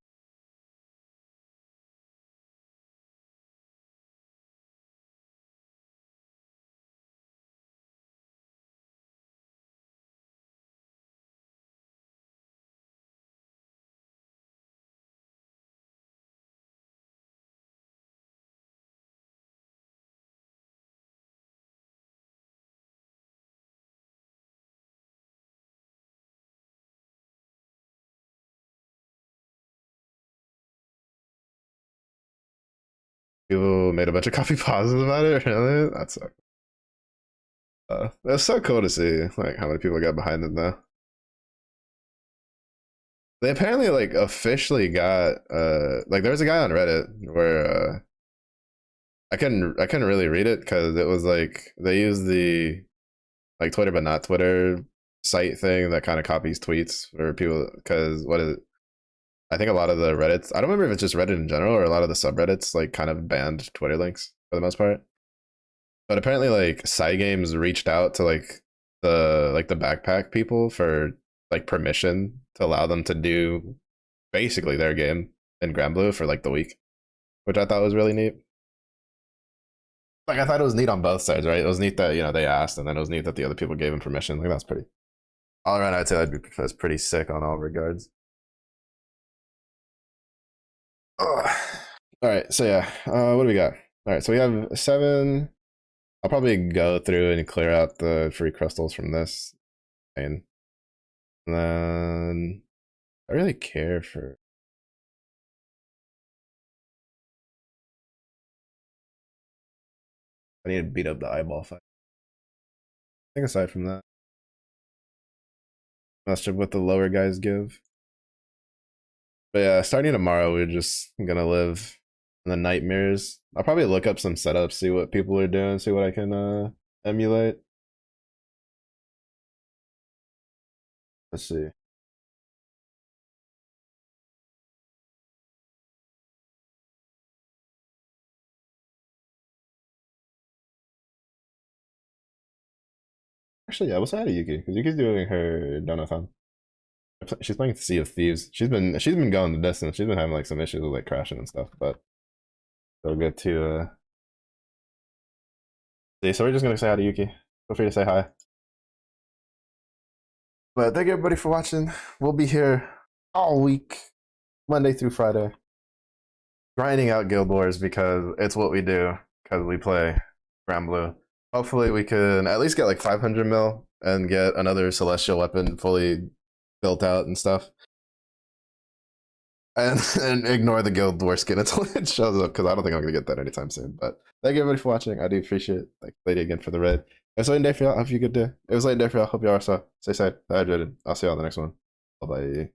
People made a bunch of copy pauses about it. Really, that sucked. It's so cool to see like how many people got behind it now. They apparently like officially got like there was a guy on Reddit where I couldn't really read it because it was like they used the like Twitter but not Twitter site thing that kind of copies tweets for people because what is it? I think a lot of the Reddits, I don't remember if it's just Reddit in general or a lot of the subreddits like kind of banned Twitter links for the most part. But apparently like Cygames reached out to like the backpack people for like permission to allow them to do basically their game in Granblue for like the week, which I thought was really neat. Like I thought it was neat on both sides, right? It was neat that they asked, and then it was neat that the other people gave him permission. Like that's pretty. All around, I'd say that's pretty sick on all regards. Ugh. All right, so yeah, what do we got? All right, so we have 7. I'll probably go through and clear out the free crystals from this, and then I really care for. I need to beat up the eyeball fight. I think aside from that, much of what the lower guys give. But yeah, starting tomorrow, we're just gonna live in the nightmares. I'll probably look up some setups, see what people are doing, see what I can emulate. Let's see. Actually, yeah, we'll say hi to Yuki because Yuki's doing her donathon. She's playing Sea of Thieves. She's been going the distance. She's been having like some issues with like crashing and stuff, but so good to see. So we're just gonna say hi to Yuki. Feel free to say hi. But thank you everybody for watching. We'll be here all week, Monday through Friday, grinding out Guild Wars because it's what we do. Because we play Granblue. Hopefully we can at least get like 500 mil and get another celestial weapon fully built out and stuff. And ignore the Guild War skin until it shows up because I don't think I'm gonna get that anytime soon. But thank you everybody for watching. I do appreciate it. Thank Lady again for the raid. It was late day for y'all. I hope you a good day. It was late day for y'all. Hope you all are so stay safe, hydrated. I'll see y'all on the next one. Bye bye.